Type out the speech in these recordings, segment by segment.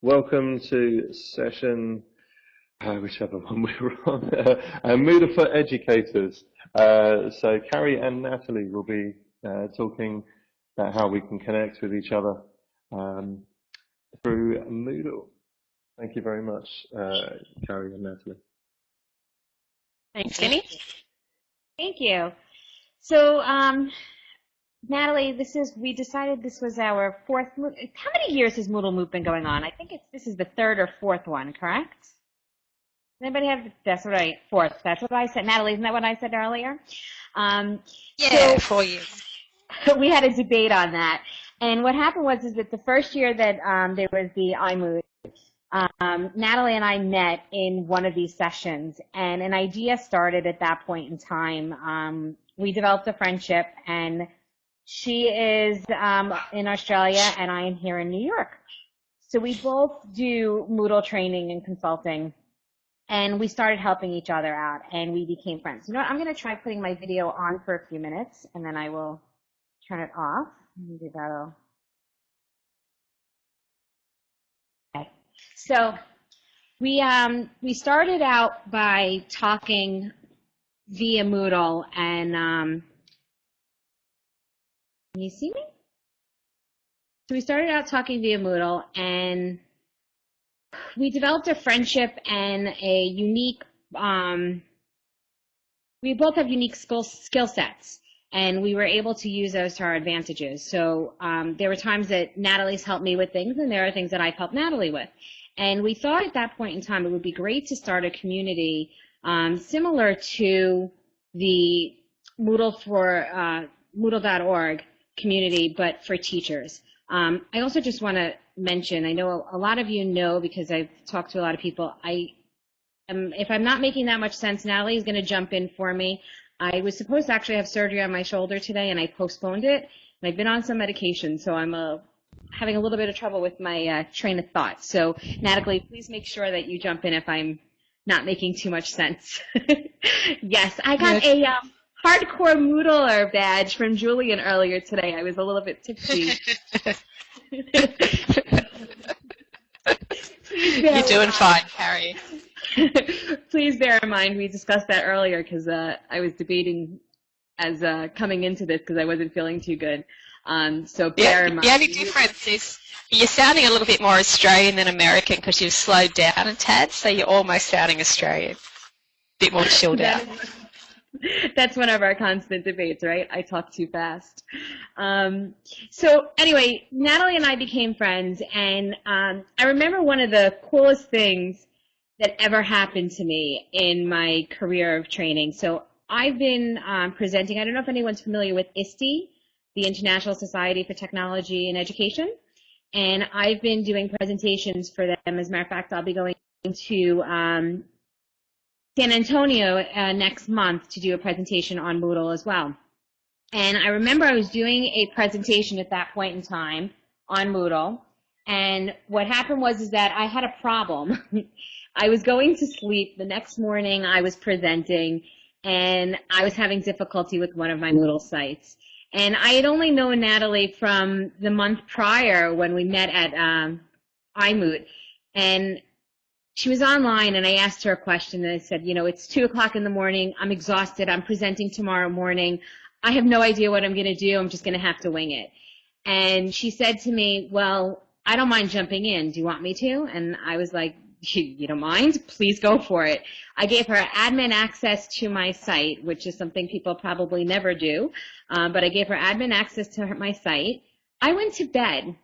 Welcome to session, whichever one we were on, Moodle4Educators. So Karrie and Natalie will be talking about how we can connect with each other through Moodle. Thank you very much, Karrie and Natalie. Thanks, Vinny. Thank you. So, Natalie, we decided this was our fourth. How many years has Moodle Moot been going on? I think this is the third or fourth one, correct? Anybody have? That's right, fourth. That's what I said. Natalie, isn't that what I said earlier? Yeah, 4 years. We had a debate on that, and what happened was that the first year that there was the iMoot, Natalie and I met in one of these sessions, and an idea started at that point in time. We developed a friendship, and she is in Australia, and I am here in New York. So we both do Moodle training and consulting, and we started helping each other out, and we became friends. You know what? I'm going to try putting my video on for a few minutes, and then I will turn it off. Maybe that'll... Okay. So we started out by talking via Moodle, and can you see me? So we started out talking via Moodle, and we developed a friendship and a unique, we both have unique skill sets, and we were able to use those to our advantages. So there were times that Natalie's helped me with things, and there are things that I've helped Natalie with. And we thought at that point in time it would be great to start a community similar to the Moodle.org community, but for teachers. I also just want to mention, I know a lot of you know because I've talked to a lot of people, if I'm not making that much sense, Natalie is going to jump in for me. I was supposed to actually have surgery on my shoulder today, and I postponed it. And I've been on some medication, so I'm having a little bit of trouble with my train of thought. So, Natalie, please make sure that you jump in if I'm not making too much sense. Yes, I got a hardcore Moodler badge from Julian earlier today. I was a little bit tipsy. You're doing fine, Karrie. Please bear in mind, we discussed that earlier because I was debating as coming into this because I wasn't feeling too good. So bear in mind. The only difference is you're sounding a little bit more Australian than American because you've slowed down a tad, so you're almost sounding Australian. A bit more chilled out. That's one of our constant debates, right? I talk too fast. So anyway, Natalie and I became friends, and I remember one of the coolest things that ever happened to me in my career of training. So I've been presenting, I don't know if anyone's familiar with ISTE, the International Society for Technology and Education, and I've been doing presentations for them. As a matter of fact, I'll be going to San Antonio next month to do a presentation on Moodle as well. And I remember I was doing a presentation at that point in time on Moodle, and what happened was that I had a problem. I was going to sleep. The next morning I was presenting, and I was having difficulty with one of my Moodle sites. And I had only known Natalie from the month prior when we met at iMoot, and she was online, and I asked her a question, and I said, you know, it's 2 o'clock in the morning. I'm exhausted. I'm presenting tomorrow morning. I have no idea what I'm going to do. I'm just going to have to wing it. And she said to me, well, I don't mind jumping in. Do you want me to? And I was like, you don't mind? Please go for it. I gave her admin access to my site, which is something people probably never do, but I gave her admin access to my site. I went to bed.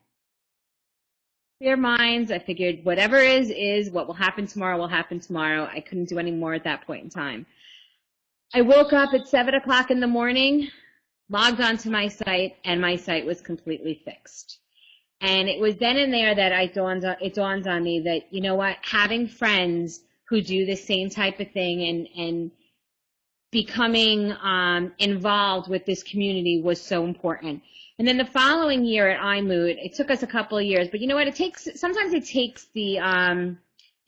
Clear minds. I figured whatever is. What will happen tomorrow will happen tomorrow. I couldn't do any more at that point in time. I woke up at 7 o'clock in the morning, logged onto my site, and my site was completely fixed. And it was then and there that it dawned on me that, you know what, having friends who do the same type of thing and becoming involved with this community was so important. And then the following year at iMoot, it took us a couple of years, but you know what, sometimes it takes the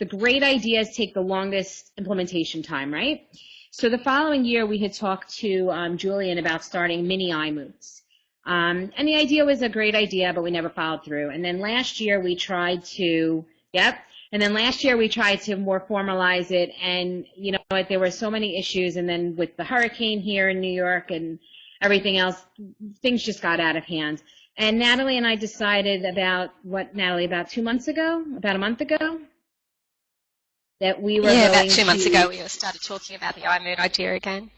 great ideas take the longest implementation time, right? So the following year we had talked to Julian about starting mini iMoots. And the idea was a great idea, but we never followed through. And then last year we tried to Yep. And then last year we tried to more formalize it, and you know what, there were so many issues, and then with the hurricane here in New York and everything else, things just got out of hand. And Natalie and I decided about, about 2 months ago, about a month ago, that we were about 2 months ago we started talking about the iMoot idea again.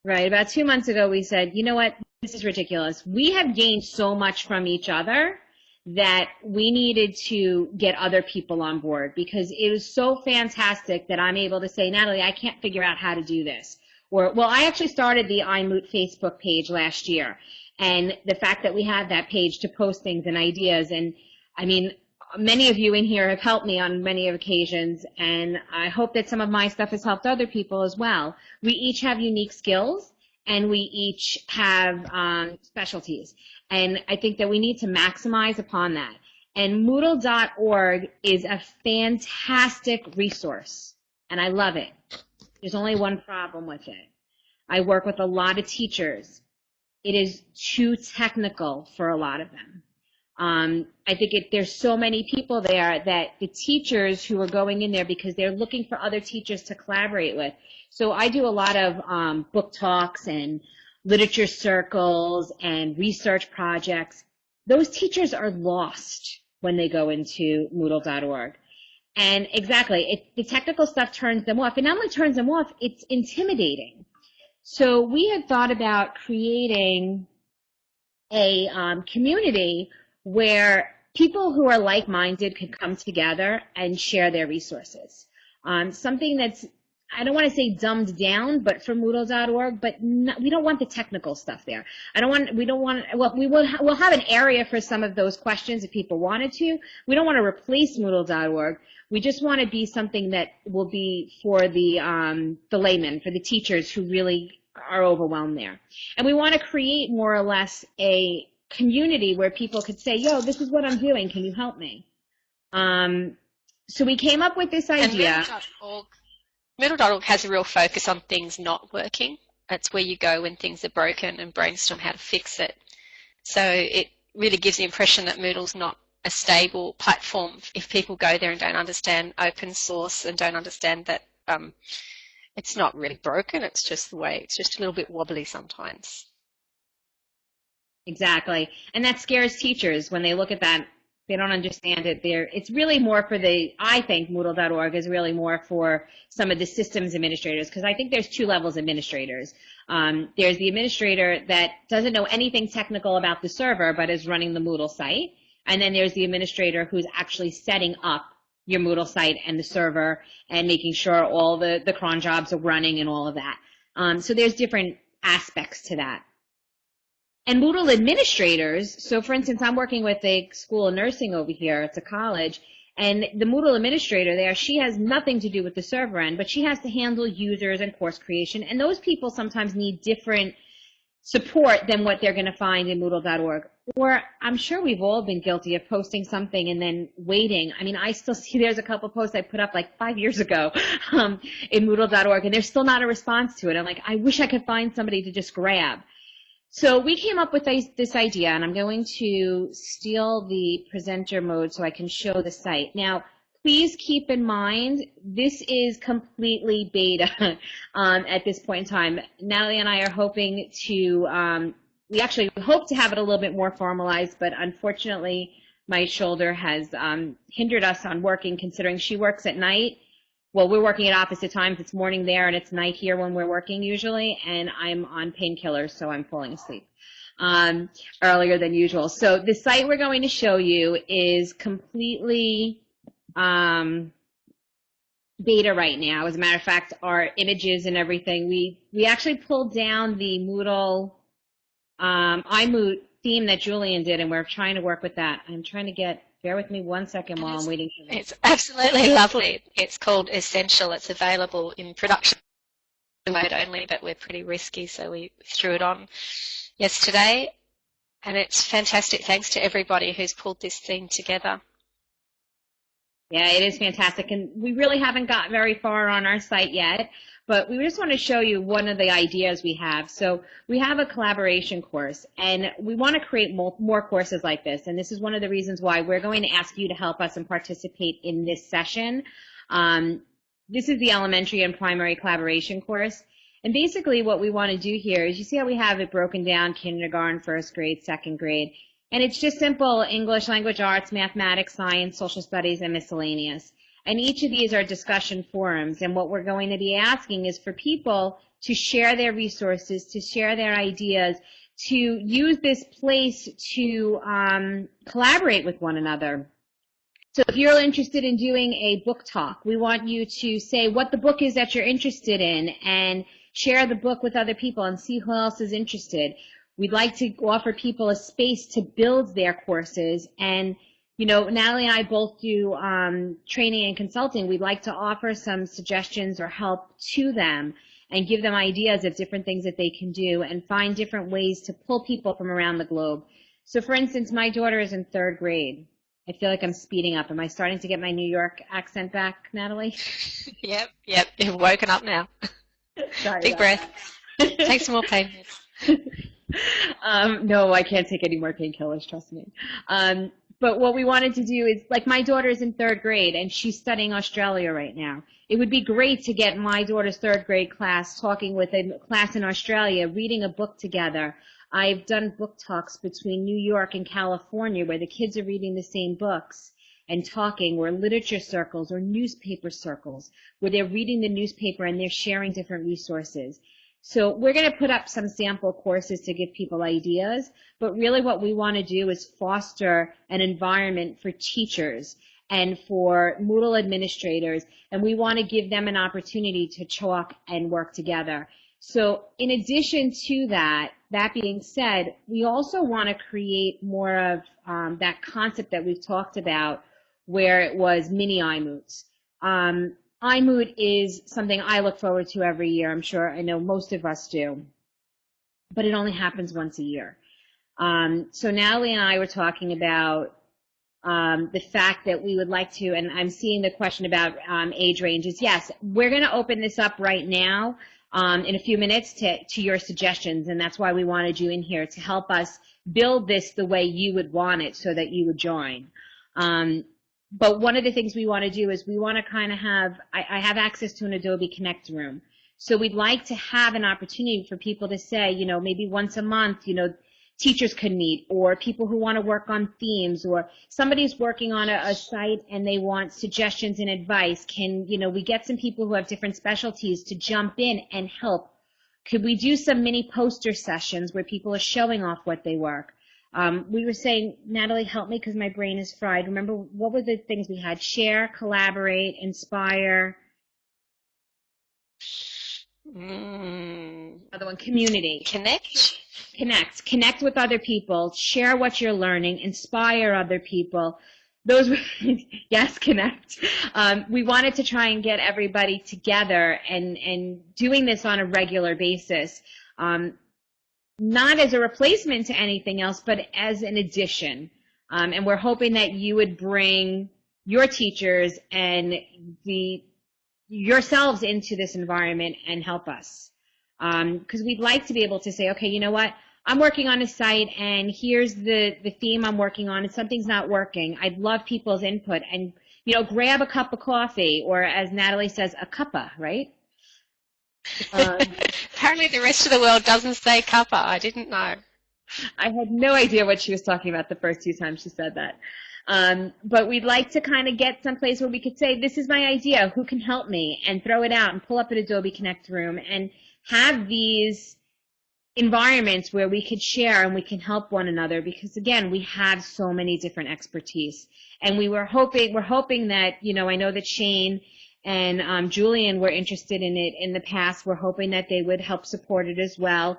Right, about 2 months ago we said, you know what, this is ridiculous. We have gained so much from each other that we needed to get other people on board, because it was so fantastic that I'm able to say, Natalie, I can't figure out how to do this. Or, well, I actually started the iMoot Facebook page last year, and the fact that we have that page to post things and ideas, and I mean, many of you in here have helped me on many occasions, and I hope that some of my stuff has helped other people as well. We each have unique skills, and we each have specialties. And I think that we need to maximize upon that. And Moodle.org is a fantastic resource, and I love it. There's only one problem with it. I work with a lot of teachers. It is too technical for a lot of them. I think there's so many people there that the teachers who are going in there because they're looking for other teachers to collaborate with. So I do a lot of book talks and literature circles and research projects. Those teachers are lost when they go into Moodle.org. And exactly, the technical stuff turns them off. It not only turns them off, it's intimidating. So we had thought about creating a community where people who are like-minded could come together and share their resources. Something that's, I don't want to say dumbed down, but for Moodle.org, but we don't want the technical stuff there. We'll have an area for some of those questions if people wanted to. We don't want to replace Moodle.org. We just want to be something that will be for the laymen, for the teachers who really are overwhelmed there. And we want to create more or less a community where people could say, yo, this is what I'm doing, can you help me? So we came up with this idea. And Moodle.org has a real focus on things not working. That's where you go when things are broken and brainstorm how to fix it. So it really gives the impression that Moodle's not a stable platform if people go there and don't understand open source and don't understand that it's not really broken, it's just the way, it's just a little bit wobbly sometimes. Exactly. And that scares teachers when they look at that. They don't understand it. It's really more for I think Moodle.org is really more for some of the systems administrators, because I think there's two levels of administrators. There's the administrator that doesn't know anything technical about the server but is running the Moodle site. And then there's the administrator who's actually setting up your Moodle site and the server and making sure all the cron jobs are running and all of that. So there's different aspects to that. And Moodle administrators, so for instance, I'm working with a school of nursing over here, it's a college, and the Moodle administrator there, she has nothing to do with the server end, but she has to handle users and course creation, and those people sometimes need different support than what they're going to find in Moodle.org. Or I'm sure we've all been guilty of posting something and then waiting. I mean, I still see there's a couple posts I put up like 5 years ago in Moodle.org, and there's still not a response to it. I'm like, I wish I could find somebody to just grab. So we came up with this idea, and I'm going to steal the presenter mode so I can show the site. Now, please keep in mind, this is completely beta at this point in time. Natalie and I are hoping to, we actually hope to have it a little bit more formalized, but unfortunately my shoulder has hindered us on working, considering she works at night. Well, we're working at opposite times. It's morning there and it's night here when we're working usually, and I'm on painkillers, so I'm falling asleep earlier than usual. So the site we're going to show you is completely beta right now. As a matter of fact, our images and everything, we actually pulled down the Moodle iMoot theme that Julian did, and we're trying to work with that. I'm trying to bear with me 1 second while I'm waiting for this. It's absolutely lovely. It's called Essential. It's available in production mode only, but we're pretty risky, so we threw it on yesterday. And it's fantastic. Thanks to everybody who's pulled this theme together. Yeah, it is fantastic. And we really haven't got very far on our site yet, but we just want to show you one of the ideas we have. So we have a collaboration course, and we want to create more courses like this. And this is one of the reasons why we're going to ask you to help us and participate in this session. This is the elementary and primary collaboration course. And basically what we want to do here is, you see how we have it broken down: kindergarten, first grade, second grade. And it's just simple: English, language arts, mathematics, science, social studies, and miscellaneous. And each of these are discussion forums. And what we're going to be asking is for people to share their resources, to share their ideas, to use this place to collaborate with one another. So if you're interested in doing a book talk, we want you to say what the book is that you're interested in and share the book with other people and see who else is interested. We'd like to offer people a space to build their courses. And, you know, Natalie and I both do training and consulting. We'd like to offer some suggestions or help to them and give them ideas of different things that they can do and find different ways to pull people from around the globe. So, for instance, my daughter is in third grade. I feel like I'm speeding up. Am I starting to get my New York accent back, Natalie? Yep. You've woken up now. Sorry. Big breath. Take some more pain meds. No, I can't take any more painkillers, trust me. But what we wanted to do is, like, my daughter is in third grade and she's studying Australia right now. It would be great to get my daughter's third grade class talking with a class in Australia, reading a book together. I've done book talks between New York and California where the kids are reading the same books and talking, or literature circles or newspaper circles where they're reading the newspaper and they're sharing different resources. So we're going to put up some sample courses to give people ideas, but really what we want to do is foster an environment for teachers and for Moodle administrators, and we want to give them an opportunity to talk and work together. So in addition to that, that being said, we also want to create more of that concept that we've talked about where it was mini iMoots. iMoot is something I look forward to every year. I'm sure I know most of us do, but it only happens once a year. So Natalie and I were talking about the fact that we would like to, and I'm seeing the question about age ranges. Yes, we're going to open this up right now in a few minutes to your suggestions, and that's why we wanted you in here to help us build this the way you would want it so that you would join. But one of the things we want to do is we want to kind of have, I have access to an Adobe Connect room. So we'd like to have an opportunity for people to say, you know, maybe once a month, you know, teachers could meet, or people who want to work on themes, or somebody's working on a site and they want suggestions and advice. Can, you know, we get some people who have different specialties to jump in and help? Could we do some mini poster sessions where people are showing off what they work? We were saying, Natalie, help me because my brain is fried. Remember, what were the things we had? Share, collaborate, inspire. Other one, community. Connect with other people, share what you're learning, inspire other people. Those were, yes, connect. We wanted to try and get everybody together and doing this on a regular basis. Not as a replacement to anything else, but as an addition. And we're hoping that you would bring your teachers and yourselves into this environment and help us. Because we'd like to be able to say, okay, you know what? I'm working on a site and here's the theme I'm working on and something's not working. I'd love people's input and, you know, grab a cup of coffee, or as Natalie says, a cuppa, right? Apparently the rest of the world doesn't say cuppa. I didn't know. I had no idea what she was talking about the first two times she said that. But we'd like to kind of get someplace where we could say, this is my idea, who can help me, and throw it out and pull up an Adobe Connect room and have these environments where we could share and we can help one another, because again, we have so many different expertise. And we're hoping that, you know, I know that Shane and Julian were interested in it in the past. We're hoping that they would help support it as well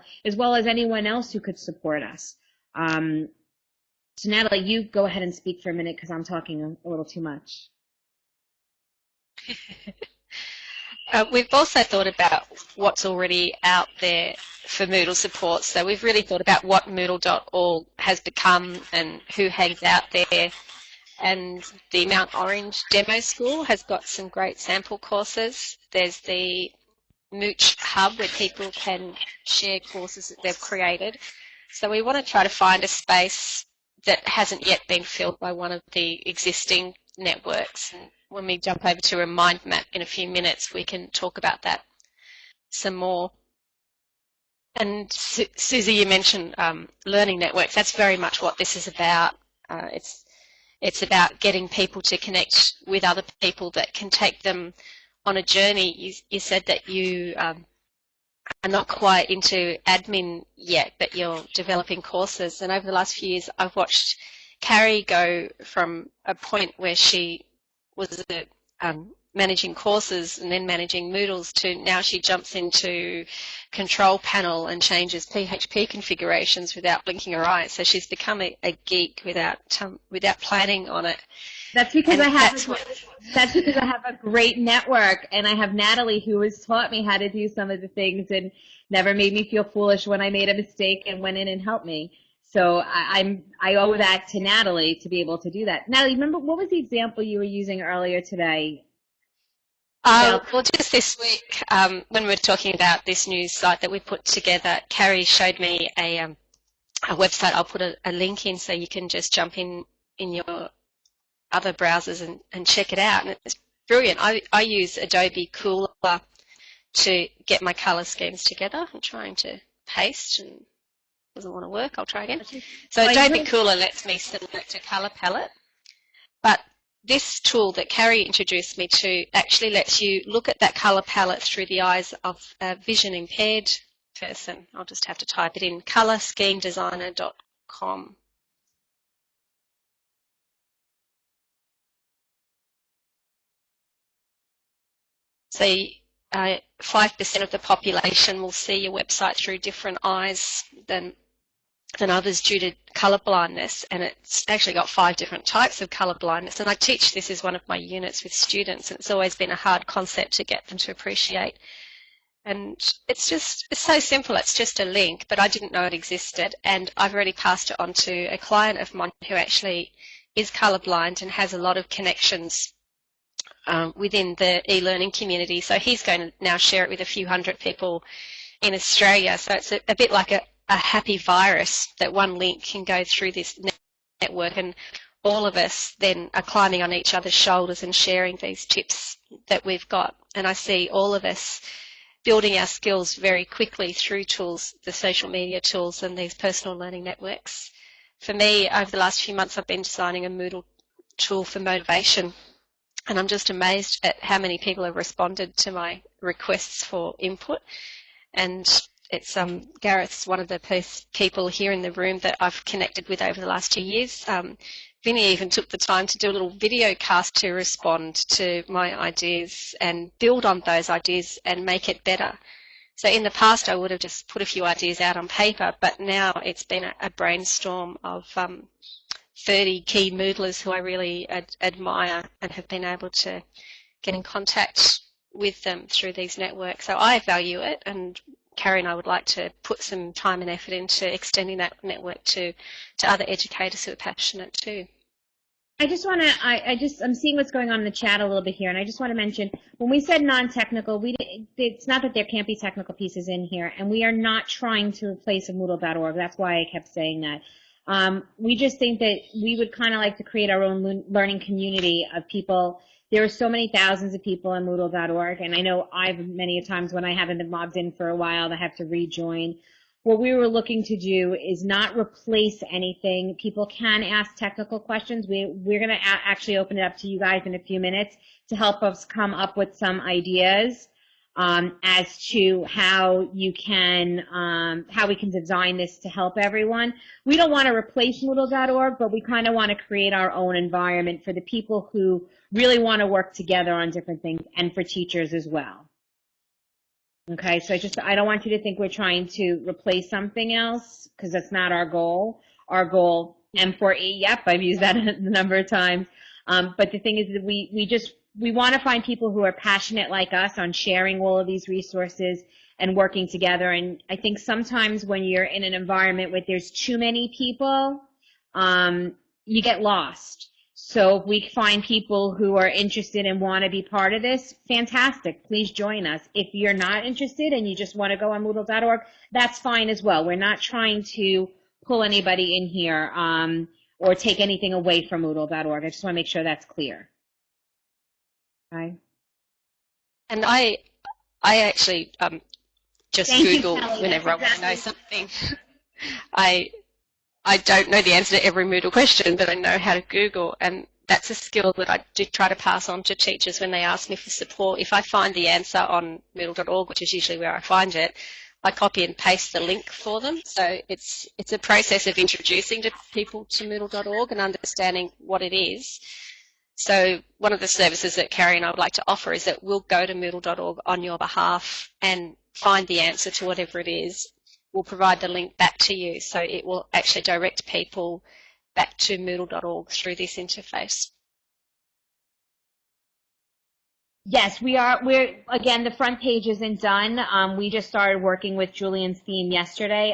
as anyone else who could support us. So Natalie, you go ahead and speak for a minute because I'm talking a little too much. We've also thought about what's already out there for Moodle support. So we've really thought about what Moodle.org has become and who hangs out there. and the Mount Orange Demo School has got some great sample courses. There's the Mooch Hub where people can share courses that they've created. So we want to try to find a space that hasn't yet been filled by one of the existing networks. And when we jump over to a mind map in a few minutes, we can talk about that some more. And Susie, you mentioned learning networks. That's very much what this is about. It's about getting people to connect with other people that can take them on a journey. You said that you are not quite into admin yet, but you're developing courses. And over the last few years, I've watched Karrie go from a point where she was managing courses and then managing Moodles to now she jumps into control panel and changes PHP configurations without blinking her eyes. So she's become a geek without planning on it. That's because I have a great network, and I have Natalie who has taught me how to do some of the things and never made me feel foolish when I made a mistake and went in and helped me. So I owe that to Natalie to be able to do that. Natalie, remember what was the example you were using earlier today? Well, just this week, when we were talking about this new site that we put together, Karrie showed me a website. I'll put a link in so you can just jump in your other browsers and check it out. And it's brilliant. I use Adobe Cooler to get my color schemes together. I'm trying to paste and it doesn't want to work. I'll try again. So Adobe Cooler lets me select a color palette, but this tool that Karrie introduced me to actually lets you look at that colour palette through the eyes of a vision impaired person. I'll just have to type it in, colorschemedesigner.com. So 5% of the population will see your website through different eyes than others due to colour blindness, and it's actually got 5 different types of colour blindness. And I teach this as one of my units with students, and it's always been a hard concept to get them to appreciate. And it's so simple. It's just a link, but I didn't know it existed, and I've already passed it on to a client of mine who actually is colourblind and has a lot of connections within the e-learning community. So he's going to now share it with a few hundred people in Australia. So it's a bit like a happy virus that one link can go through this network, and all of us then are climbing on each other's shoulders and sharing these tips that we've got. And I see all of us building our skills very quickly through tools, the social media tools and these personal learning networks. For me, over the last few months, I've been designing a Moodle tool for motivation, and I'm just amazed at how many people have responded to my requests for input. And it's Gareth's one of the people here in the room that I've connected with over the last 2 years. Vinny even took the time to do a little video cast to respond to my ideas and build on those ideas and make it better. So in the past I would have just put a few ideas out on paper, but now it's been a brainstorm of 30 key Moodlers who I really admire and have been able to get in contact with them through these networks. So I value it, and Karrie and I would like to put some time and effort into extending that network to other educators who are passionate too. I just want to, I'm seeing what's going on in the chat a little bit here, and I just want to mention, when we said non-technical, it's not that there can't be technical pieces in here, and we are not trying to replace a Moodle.org. That's why I kept saying that. We just think that we would kind of like to create our own learning community of people. There are so many thousands of people on Moodle.org, and I know many times when I haven't been logged in for a while, I have to rejoin. What we were looking to do is not replace anything. People can ask technical questions. We're going to actually open it up to you guys in a few minutes to help us come up with some ideas as to how we can design this to help everyone. We don't want to replace Moodle.org, but we kind of want to create our own environment for the people who really want to work together on different things, and for teachers as well. Okay, so I don't want you to think we're trying to replace something else, because that's not our goal. Our goal, M4E, yep, I've used that a number of times. But the thing is that we want to find people who are passionate like us on sharing all of these resources and working together. And I think sometimes when you're in an environment where there's too many people, you get lost. So if we find people who are interested and want to be part of this, fantastic. Please join us. If you're not interested and you just want to go on Moodle.org, that's fine as well. We're not trying to pull anybody in here or take anything away from Moodle.org. I just want to make sure that's clear. Okay. And I actually just Thank you, Google Kelly. whenever I That's want to know exactly. something. I don't know the answer to every Moodle question, but I know how to Google, and that's a skill that I do try to pass on to teachers when they ask me for support. If I find the answer on Moodle.org, which is usually where I find it, I copy and paste the link for them. So it's a process of introducing to people to Moodle.org and understanding what it is. So one of the services that Karrie and I would like to offer is that we'll go to Moodle.org on your behalf and find the answer to whatever it is. We'll provide the link back to you, so it will actually direct people back to Moodle.org through this interface. Yes, we're again, the front page isn't done. We just started working with Julian's theme yesterday.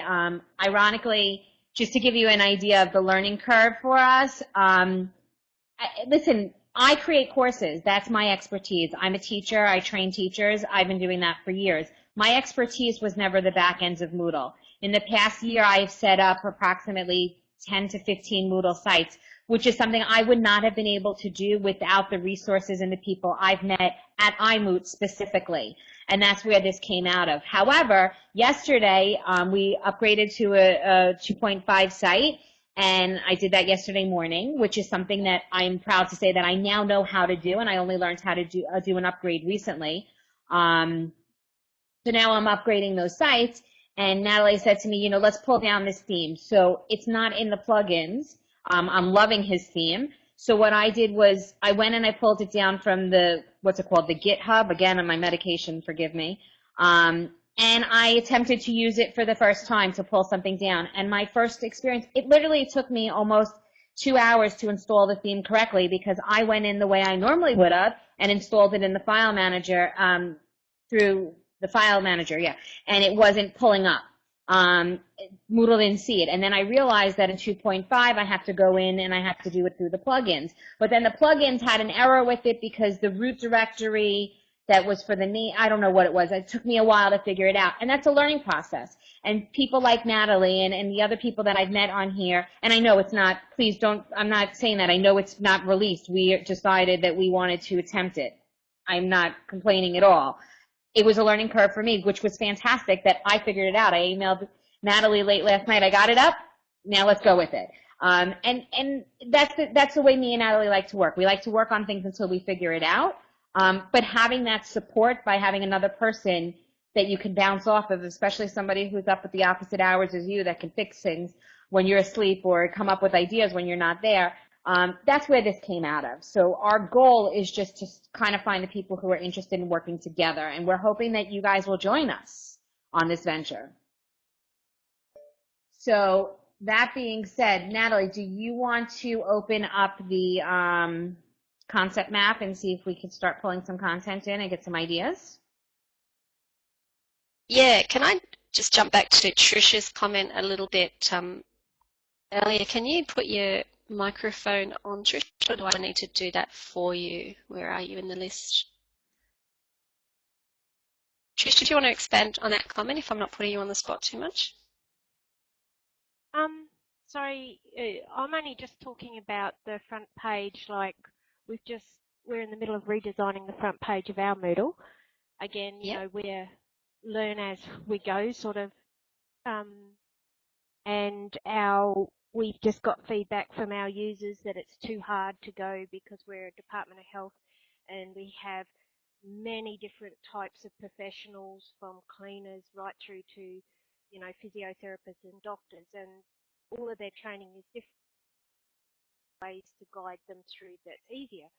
Ironically, just to give you an idea of the learning curve for us, listen, I create courses. That's my expertise. I'm a teacher. I train teachers. I've been doing that for years. My expertise was never the back ends of Moodle. In the past year, I've set up approximately 10 to 15 Moodle sites, which is something I would not have been able to do without the resources and the people I've met at iMoot specifically. And that's where this came out of. However, yesterday, we upgraded to a 2.5 site. And I did that yesterday morning, which is something that I'm proud to say that I now know how to do, and I only learned how to do an upgrade recently. So now I'm upgrading those sites, and Natalie said to me, you know, let's pull down this theme. So it's not in the plugins. I'm loving his theme. So what I did was I went and I pulled it down from the, what's it called, the GitHub, again, on my medication, forgive me. And I attempted to use it for the first time to pull something down. And my first experience, it literally took me almost 2 hours to install the theme correctly because I went in the way I normally would have and installed it in the file manager through the file manager, yeah, and it wasn't pulling up. Moodle didn't see it. And then I realized that in 2.5, I have to go in and I have to do it through the plugins. But then the plugins had an error with it because the root directory that was for the name, I don't know what it was. It took me a while to figure it out. And that's a learning process. And people like Natalie and the other people that I've met on here, and I know it's not, please don't, I'm not saying that. I know it's not released. We decided that we wanted to attempt it. I'm not complaining at all. It was a learning curve for me, which was fantastic that I figured it out. I emailed Natalie late last night. I got it up. Now let's go with it. And that's the way me and Natalie like to work. We like to work on things until we figure it out. But having that support by having another person that you can bounce off of, especially somebody who's up at the opposite hours as you that can fix things when you're asleep or come up with ideas when you're not there, that's where this came out of. So our goal is just to kind of find the people who are interested in working together, and we're hoping that you guys will join us on this venture. So that being said, Natalie, do you want to open up the concept map and see if we could start pulling some content in and get some ideas? Yeah, can I just jump back to Trisha's comment a little bit earlier? Can you put your microphone on, Trish, or do I need to do that for you? Where are you in the list? Trish, did you want to expand on that comment if I'm not putting you on the spot too much? Sorry, I'm only just talking about the front page, like we're in the middle of redesigning the front page of our Moodle. Again, you know, we're learn as we go sort of, and we've just got feedback from our users that it's too hard to go because we're a Department of Health and we have many different types of professionals from cleaners right through to, you know, physiotherapists and doctors, and all of their training is different ways to guide them through that's easier.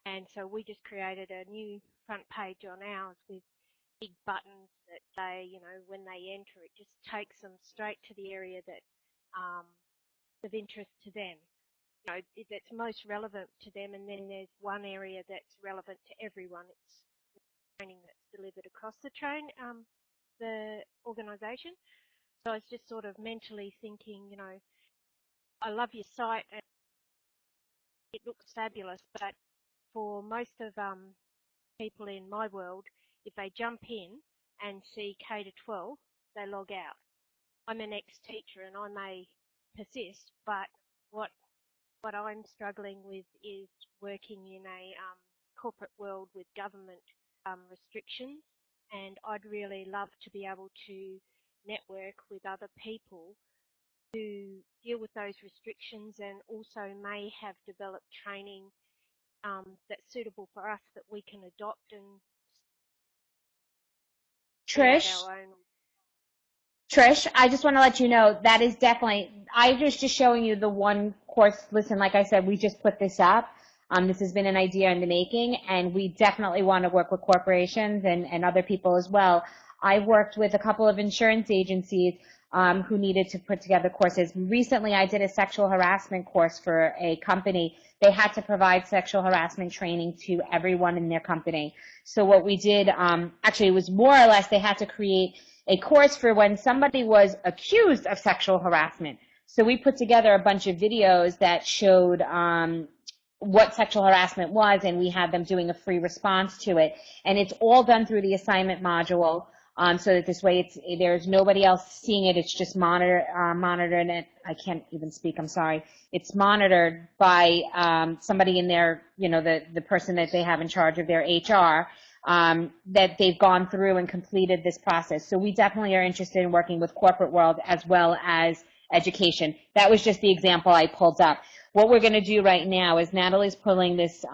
And so we just created a new front page on ours with big buttons that say, you know, when they enter, it just takes them straight to the area that of interest to them, you know, that's most relevant to them. And then there's one area that's relevant to everyone. It's training that's delivered across the organisation. So I was just sort of mentally thinking, you know, I love your site, and it looks fabulous, but for most of people in my world, if they jump in and see K to 12, they log out. I'm an ex-teacher and I may persist, but what I'm struggling with is working in a corporate world with government restrictions, and I'd really love to be able to network with other people who deal with those restrictions and also may have developed training that's suitable for us that we can adopt and create Trish, our own. Trish, I just want to let you know that is definitely, I was just showing you the one course. Listen, like I said, we just put this up. This has been an idea in the making, and we definitely want to work with corporations and other people as well. I worked with a couple of insurance agencies who needed to put together courses. Recently, I did a sexual harassment course for a company. They had to provide sexual harassment training to everyone in their company. So what we did, actually, it was more or less they had to create a course for when somebody was accused of sexual harassment. So we put together a bunch of videos that showed what sexual harassment was, and we had them doing a free response to it. And it's all done through the assignment module, so that this way there's nobody else seeing it. It's just monitored. And I can't even speak. I'm sorry. It's monitored by somebody in their, the person that they have in charge of their HR. That they've gone through and completed this process. So we definitely are interested in working with corporate world as well as education. That was just the example I pulled up. What we're going to do right now is Natalie's pulling this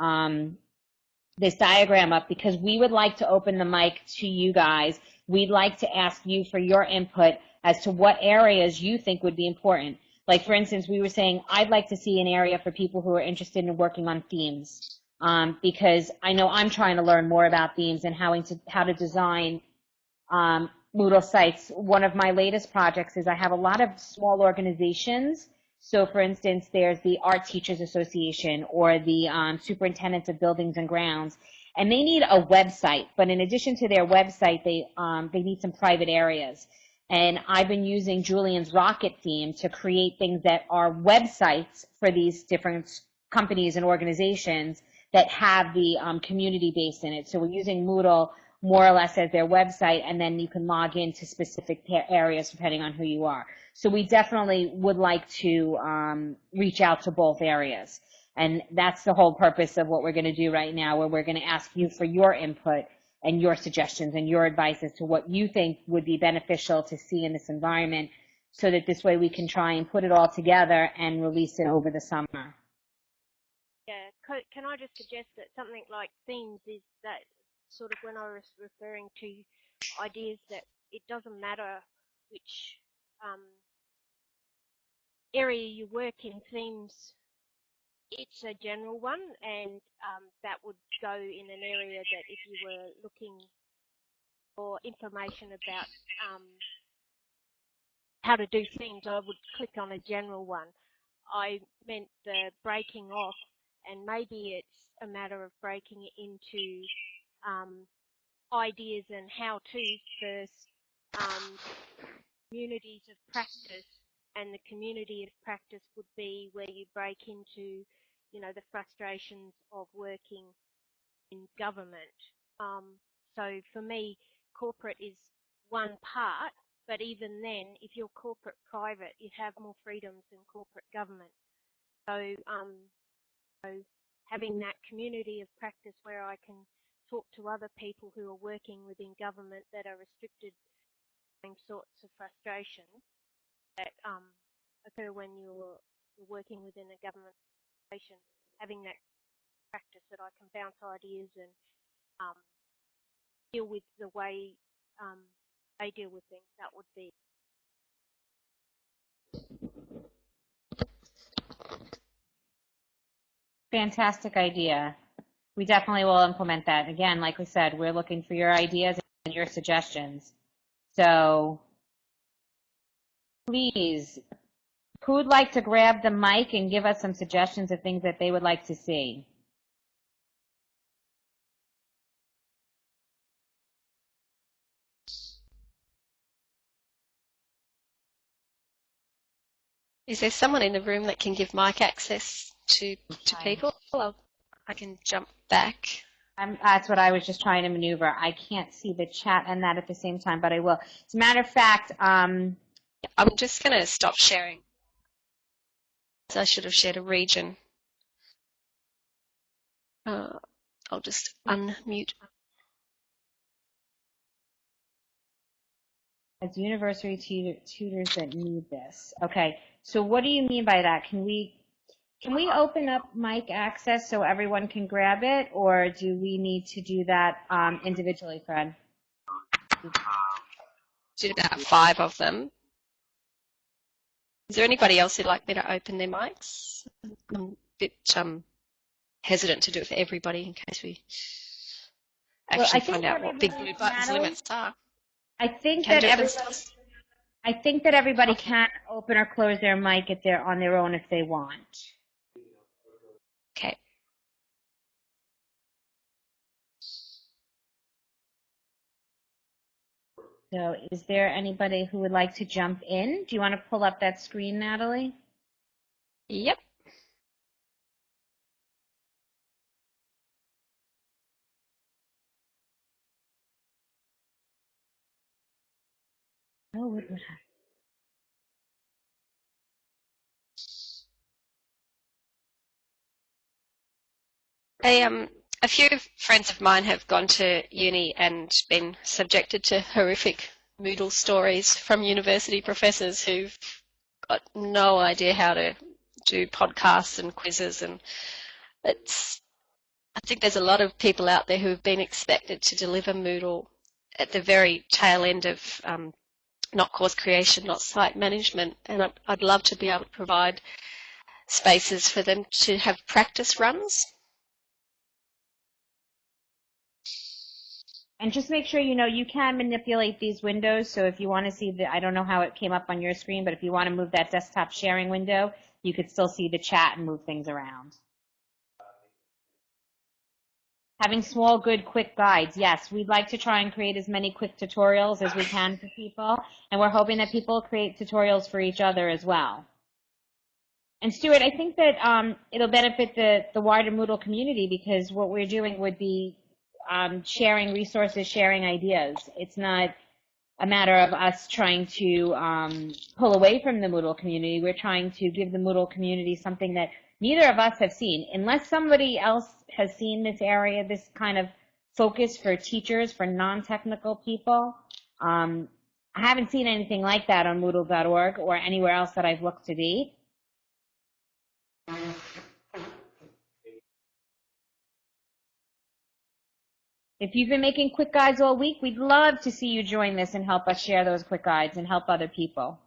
this diagram up because we would like to open the mic to you guys. We'd like to ask you for your input as to what areas you think would be important. Like, for instance, we were saying, I'd like to see an area for people who are interested in working on themes. Because I know I'm trying to learn more about themes and how to design Moodle sites. One of my latest projects is I have a lot of small organizations. So, for instance, there's the Art Teachers Association or the Superintendents of Buildings and Grounds, and they need a website. But in addition to their website, they need some private areas. And I've been using Julian's Rocket theme to create things that are websites for these different companies and organizations that have the community base in it. So we're using Moodle more or less as their website, and then you can log into specific areas depending on who you are. So we definitely would like to reach out to both areas. And that's the whole purpose of what we're going to do right now, where we're going to ask you for your input and your suggestions and your advice as to what you think would be beneficial to see in this environment, so that this way we can try and put it all together and release it over the summer. Yeah, can I just suggest that something like themes is that sort of when I was referring to ideas that it doesn't matter which area you work in, themes, it's a general one, and that would go in an area that if you were looking for information about how to do themes, I would click on a general one. I meant the breaking off, and maybe it's a matter of breaking it into ideas and how-tos versus communities of practice, and the community of practice would be where you break into, the frustrations of working in government. So for me, corporate is one part, but even then, if you're corporate private, you have more freedoms than corporate government. So having that community of practice where I can talk to other people who are working within government that are restricted to same sorts of frustrations that occur when you're working within a government organization, having that practice that I can bounce ideas and deal with the way they deal with things, that would be. Fantastic idea. We definitely will implement that. Again, like we said, we're looking for your ideas and your suggestions. So please, who would like to grab the mic and give us some suggestions of things that they would like to see? Is there someone in the room that can give mic access to people. I can jump back. That's what I was just trying to maneuver. I can't see the chat and that at the same time, but I will. As a matter of fact, I'm just going to stop sharing. So I should have shared a region. I'll just unmute. as university tutors that need this. Okay, so what do you mean by that? Can we open up mic access so everyone can grab it, or do we need to do that individually, Fred? Did about 5 of them. Is there anybody else who'd like me to open their mics? I'm a bit hesitant to do it for everybody in case we actually find out what big blue buttons limits are. I think that everybody can open or close their mic on their own if they want. Okay. So is there anybody who would like to jump in? Do you want to pull up that screen, Natalie? Yep. Oh, what would happen? A few friends of mine have gone to uni and been subjected to horrific Moodle stories from university professors who've got no idea how to do podcasts and quizzes, and I think there's a lot of people out there who have been expected to deliver Moodle at the very tail end of not course creation, not site management, and I'd love to be able to provide spaces for them to have practice runs. And just make sure you can manipulate these windows. So if you want to see I don't know how it came up on your screen, but if you want to move that desktop sharing window, you could still see the chat and move things around. Having small, good, quick guides. Yes, we'd like to try and create as many quick tutorials as we can for people. And we're hoping that people create tutorials for each other as well. And Stuart, I think that it'll benefit the wider Moodle community, because what we're doing would be sharing resources, sharing ideas. It's not a matter of us trying to pull away from the Moodle community. We're trying to give the Moodle community something that neither of us have seen. Unless somebody else has seen this area, this kind of focus for teachers, for non-technical people, I haven't seen anything like that on Moodle.org or anywhere else that I've looked to date. If you've been making quick guides all week, we'd love to see you join this and help us share those quick guides and help other people.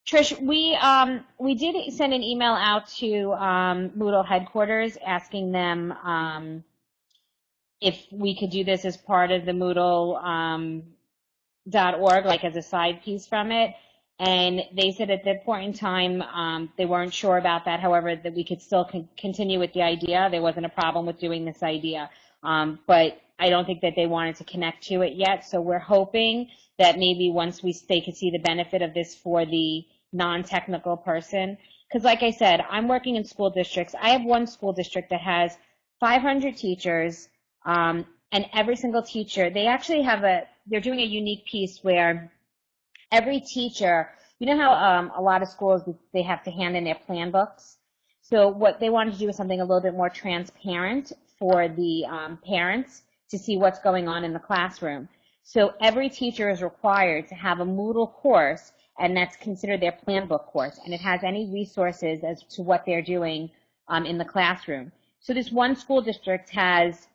Trish, we did send an email out to Moodle headquarters asking them if we could do this as part of the Moodle.org, like as a side piece from it. And they said at that point in time they weren't sure about that. However, that we could still continue with the idea. There wasn't a problem with doing this idea. But I don't think that they wanted to connect to it yet. So we're hoping that maybe once they could see the benefit of this for the non-technical person. Because like I said, I'm working in school districts. I have one school district that has 500 teachers, and every single teacher, they actually have they're doing a unique piece where every teacher, you know how a lot of schools, they have to hand in their plan books? So what they wanted to do is something a little bit more transparent for the parents to see what's going on in the classroom. So every teacher is required to have a Moodle course, and that's considered their plan book course, and it has any resources as to what they're doing in the classroom. So this one school district has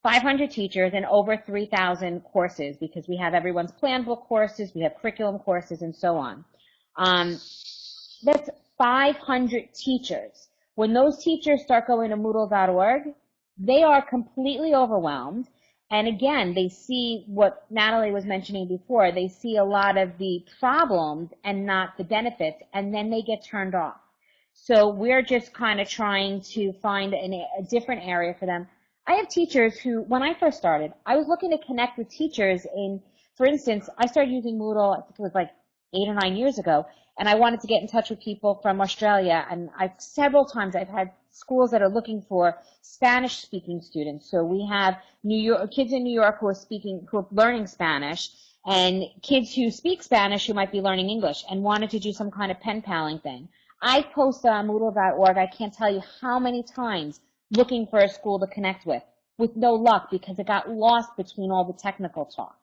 500 teachers and over 3,000 courses, because we have everyone's plan book courses, we have curriculum courses, and so on. That's 500 teachers. When those teachers start going to Moodle.org, they are completely overwhelmed, And again, they see what Natalie was mentioning before. They see a lot of the problems and not the benefits, and then they get turned off. So we're just kind of trying to find a different area for them. I have teachers who, when I first started, I was looking to connect with teachers in, for instance, I started using Moodle, I think it was like 8 or 9 years ago, and I wanted to get in touch with people from Australia, and several times I've had schools that are looking for Spanish-speaking students. So we have kids in New York who are learning Spanish, and kids who speak Spanish who might be learning English and wanted to do some kind of pen paling thing. I posted on Moodle.org, I can't tell you how many times, looking for a school to connect with no luck because it got lost between all the technical talk.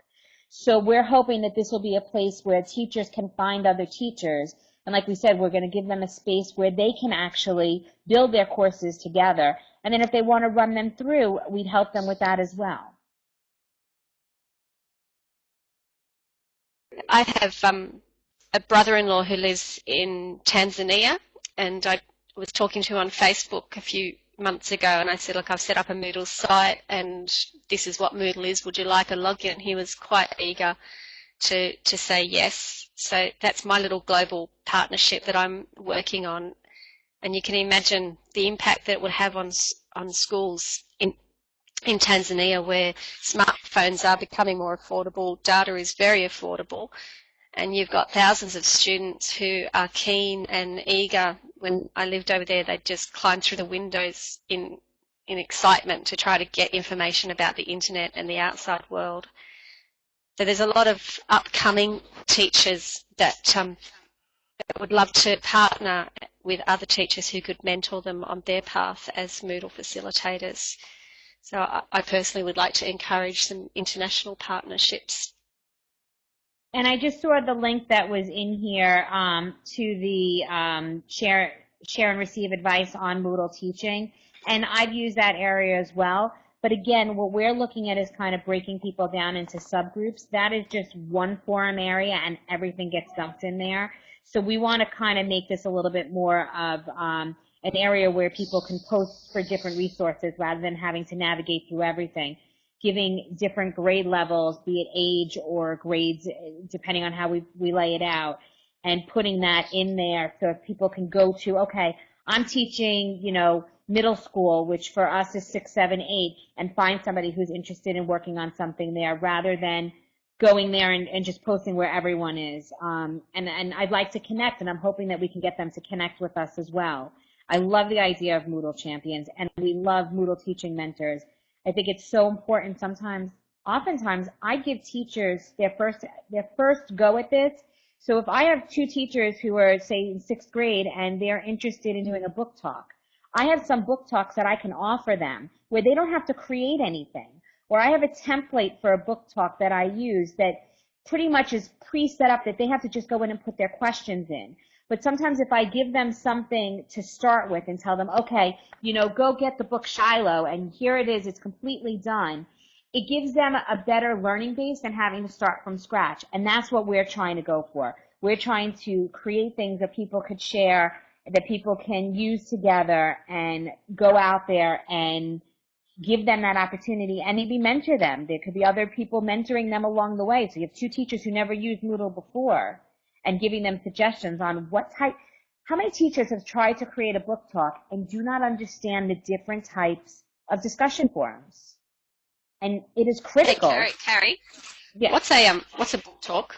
So we're hoping that this will be a place where teachers can find other teachers. And like we said, we're going to give them a space where they can actually build their courses together. And then if they want to run them through, we'd help them with that as well. I have a brother-in-law who lives in Tanzania, and I was talking to him on Facebook a few months ago, and I said, look, I've set up a Moodle site, and this is what Moodle is. Would you like a login? He was quite eager to say yes. So that's my little global partnership that I'm working on, and you can imagine the impact that it would have on schools in Tanzania, where smartphones are becoming more affordable, data is very affordable, and you've got thousands of students who are keen and eager. When I lived over there, they'd just climb through the windows in excitement to try to get information about the internet and the outside world. So there's a lot of upcoming teachers that would love to partner with other teachers who could mentor them on their path as Moodle facilitators. So I personally would like to encourage some international partnerships. And I just saw the link that was in here to the share and receive advice on Moodle Teaching. And I've used that area as well. But again, what we're looking at is kind of breaking people down into subgroups. That is just one forum area, and everything gets dumped in there. So we want to kind of make this a little bit more of an area where people can post for different resources rather than having to navigate through everything, giving different grade levels, be it age or grades, depending on how we lay it out, and putting that in there so people can go to, okay, I'm teaching, middle school, which for us is 6, 7, 8, and find somebody who's interested in working on something there rather than going there and just posting where everyone is. And I'd like to connect, and I'm hoping that we can get them to connect with us as well. I love the idea of Moodle champions, and we love Moodle teaching mentors. I think it's so important oftentimes I give teachers their first go at this. So if I have 2 teachers who are, say, in 6th grade and they're interested in doing a book talk, I have some book talks that I can offer them where they don't have to create anything. Or I have a template for a book talk that I use that pretty much is pre-set up that they have to just go in and put their questions in. But sometimes if I give them something to start with and tell them, okay, go get the book Shiloh, and here it is, it's completely done, it gives them a better learning base than having to start from scratch. And that's what we're trying to go for. We're trying to create things that people could share, that people can use together and go out there and give them that opportunity and maybe mentor them. There could be other people mentoring them along the way. So you have 2 teachers who never used Moodle before and giving them suggestions on how many teachers have tried to create a book talk and do not understand the different types of discussion forums? And it is critical. Hey, Karrie. Yeah. What's a book talk?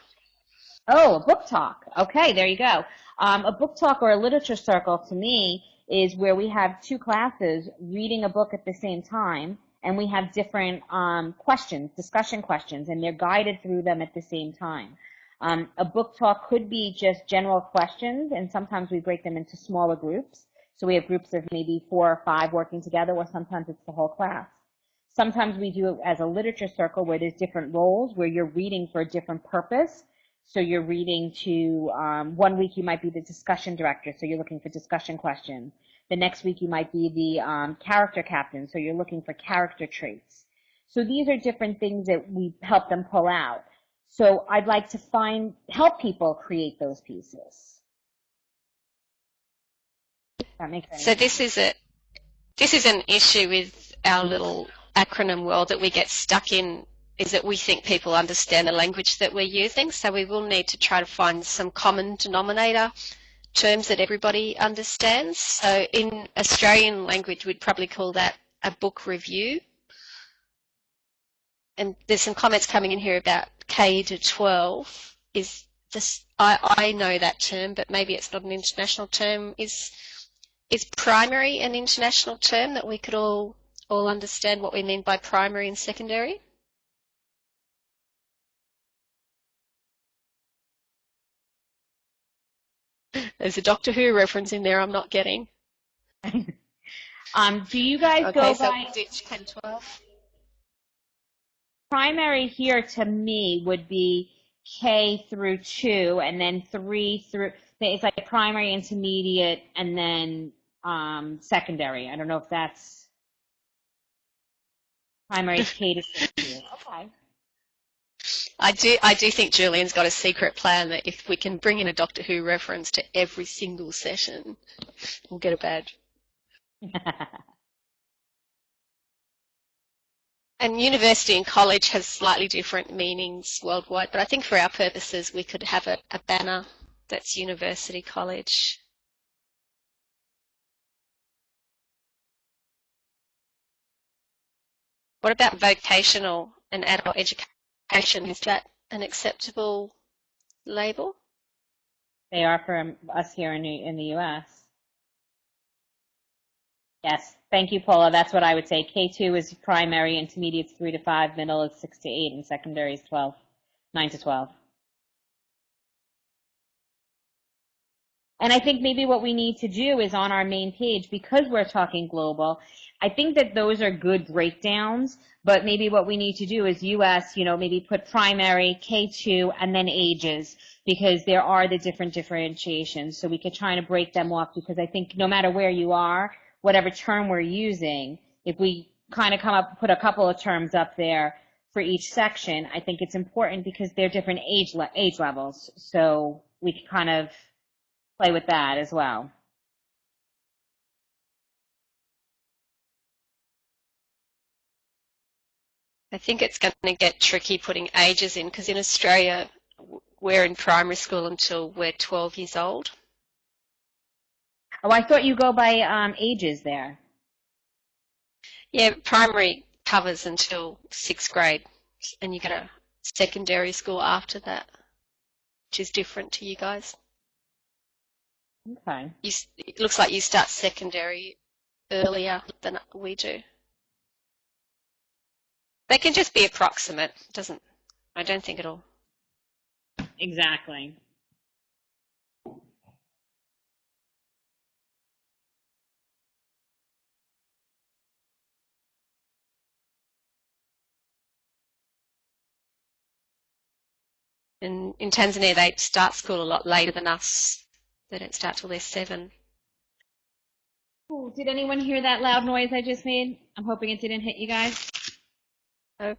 Oh, a book talk. Okay, there you go. A book talk or a literature circle to me is where we have 2 classes reading a book at the same time, and we have different discussion questions, and they're guided through them at the same time. A book talk could be just general questions, and sometimes we break them into smaller groups. So we have groups of maybe 4 or 5 working together, or sometimes it's the whole class. Sometimes we do it as a literature circle where there's different roles, where you're reading for a different purpose. So you're reading to, one week you might be the discussion director, so you're looking for discussion questions. The next week you might be the character captain, so you're looking for character traits. So these are different things that we help them pull out. So I'd like to help people create those pieces. That makes sense. So this is an issue with our little acronym world that we get stuck in is that we think people understand the language that we're using, so we will need to try to find some common denominator terms that everybody understands. So in Australian language, we'd probably call that a book review. And there's some comments coming in here about K to 12. Is this, I know that term, but maybe it's not an international term. Is primary an international term that we could all understand what we mean by primary and secondary? There's a Doctor Who reference in there I'm not getting. Do you guys go so by... ditch K-12. Primary here to me would be K through 2, and then 3 through... It's like primary, intermediate, and then secondary. I don't know if that's... Primary K to 2. Okay. I do think Julian's got a secret plan that if we can bring in a Doctor Who reference to every single session, we'll get a badge. And university and college has slightly different meanings worldwide, but I think for our purposes we could have a banner that's university college. What about vocational and adult education? Is that an acceptable label? They are for us here in the U.S. Yes, thank you, Paula. That's what I would say. K2 is primary, intermediate is 3 to 5, middle is 6 to 8, and secondary is 9 to 12. And I think maybe what we need to do is on our main page, because we're talking global, I think that those are good breakdowns, but maybe what we need to do is US, maybe put primary, K2, and then ages, because there are the different differentiations. So we could try to break them off, because I think no matter where you are, whatever term we're using, if we kind of put a couple of terms up there for each section, I think it's important because they're different age levels. So we can kind of play with that as well. I think it's going to get tricky putting ages in, because in Australia we're in primary school until we're 12 years old. Oh, I thought you go by ages there. Yeah, primary covers until 6th grade, and you get a secondary school after that, which is different to you guys. Okay. It looks like you start secondary earlier than we do. They can just be approximate. I don't think it'll. Exactly. And in Tanzania, they start school a lot later than us. They don't start till they're 7. Ooh, did anyone hear that loud noise I just made? I'm hoping it didn't hit you guys. Oh.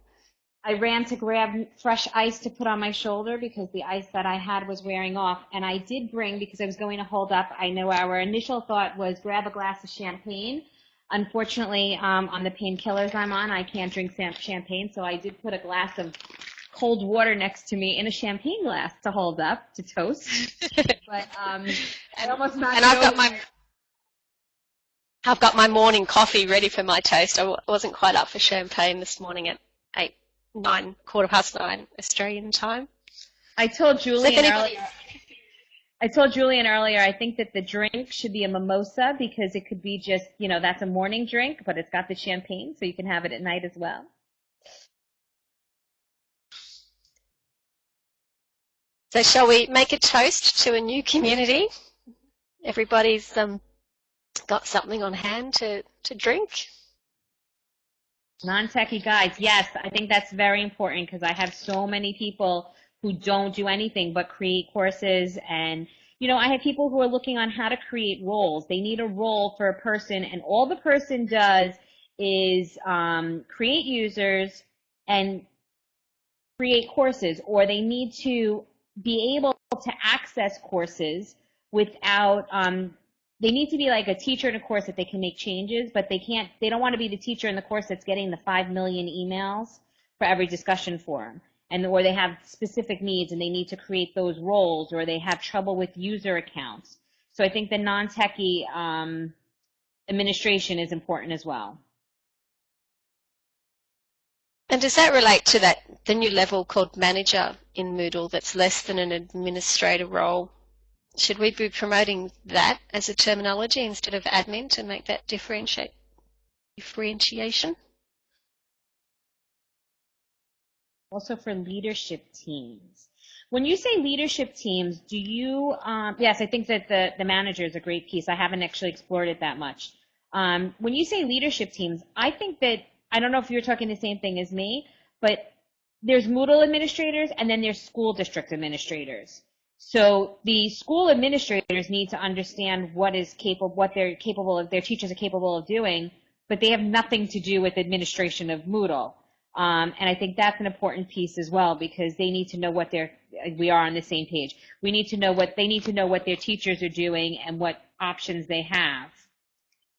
I ran to grab fresh ice to put on my shoulder because the ice that I had was wearing off. And I did bring, because I was going to hold up, I know our initial thought was grab a glass of champagne. Unfortunately, on the painkillers I'm on, I can't drink champagne, so I did put a glass of cold water next to me in a champagne glass to hold up, to toast. But I almost knocked it over. I've got my morning coffee ready for my toast. I wasn't quite up for champagne this morning at 9:15 Australian time. I told Julian earlier, I think that the drink should be a mimosa, because it could be just, that's a morning drink, but it's got the champagne, so you can have it at night as well. So shall we make a toast to a new community? Everybody's got something on hand to drink. Non-techie guys, yes, I think that's very important, because I have so many people who don't do anything but create courses, and I have people who are looking on how to create roles. They need a role for a person, and all the person does is create users and create courses, or they need to be able to access courses without they need to be like a teacher in a course that they can make changes, but they don't want to be the teacher in the course that's getting the 5 million emails for every discussion forum. Or they have specific needs and they need to create those roles, or they have trouble with user accounts. So I think the non-techie administration is important as well. And does that relate to the new level called manager in Moodle that's less than an administrator role? Should we be promoting that as a terminology instead of admin to make that differentiation? Also for leadership teams. When you say leadership teams, do you, yes, I think that the manager is a great piece. I haven't actually explored it that much. When you say leadership teams, I think that, I don't know if you're talking the same thing as me, but there's Moodle administrators and then there's school district administrators. So the school administrators need to understand what their teachers are capable of doing, but they have nothing to do with administration of Moodle. And I think that's an important piece as well, because they need to know we are on the same page. They need to know what their teachers are doing and what options they have.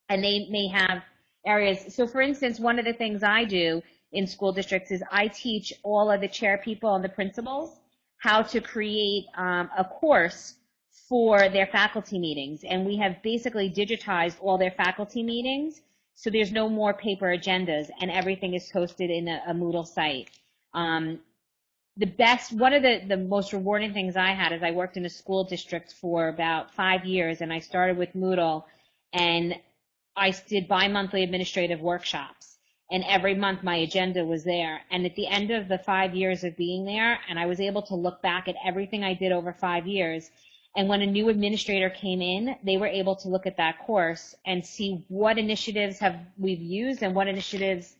And they may have areas. So for instance, one of the things I do in school districts is I teach all of the chair people and the principals how to create a course for their faculty meetings. And we have basically digitized all their faculty meetings, so there's no more paper agendas, and everything is hosted in a Moodle site. One of the most rewarding things I had is I worked in a school district for about 5 years, and I started with Moodle, and I did bi-monthly administrative workshops. And every month my agenda was there. And at the end of the 5 years of being there, and I was able to look back at everything I did over 5 years, and when a new administrator came in, they were able to look at that course and see what initiatives we've used and what initiatives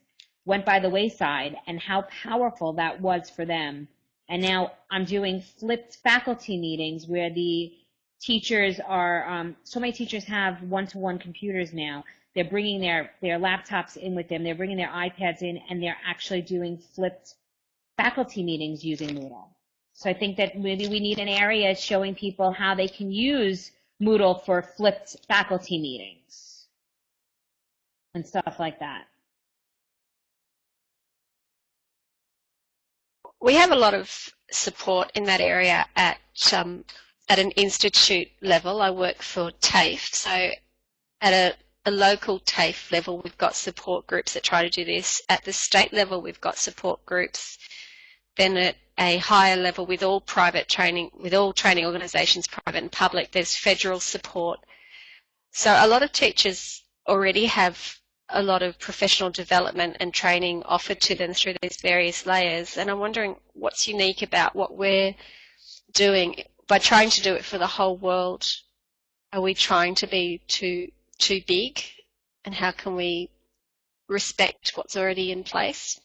went by the wayside, and how powerful that was for them. And now I'm doing flipped faculty meetings where the teachers are, so many teachers have one-to-one computers now. They're bringing their laptops in with them. They're bringing their iPads in, and they're actually doing flipped faculty meetings using Moodle. So I think that maybe we need an area showing people how they can use Moodle for flipped faculty meetings and stuff like that. We have a lot of support in that area at an institute level. I work for TAFE, so at a local TAFE level, we've got support groups that try to do this. At the state level, we've got support groups. Then at a higher level, with all training organisations, private and public, there's federal support. So a lot of teachers already have a lot of professional development and training offered to them through these various layers. And I'm wondering what's unique about what we're doing by trying to do it for the whole world. Are we trying to be too big, and how can we respect what's already in place?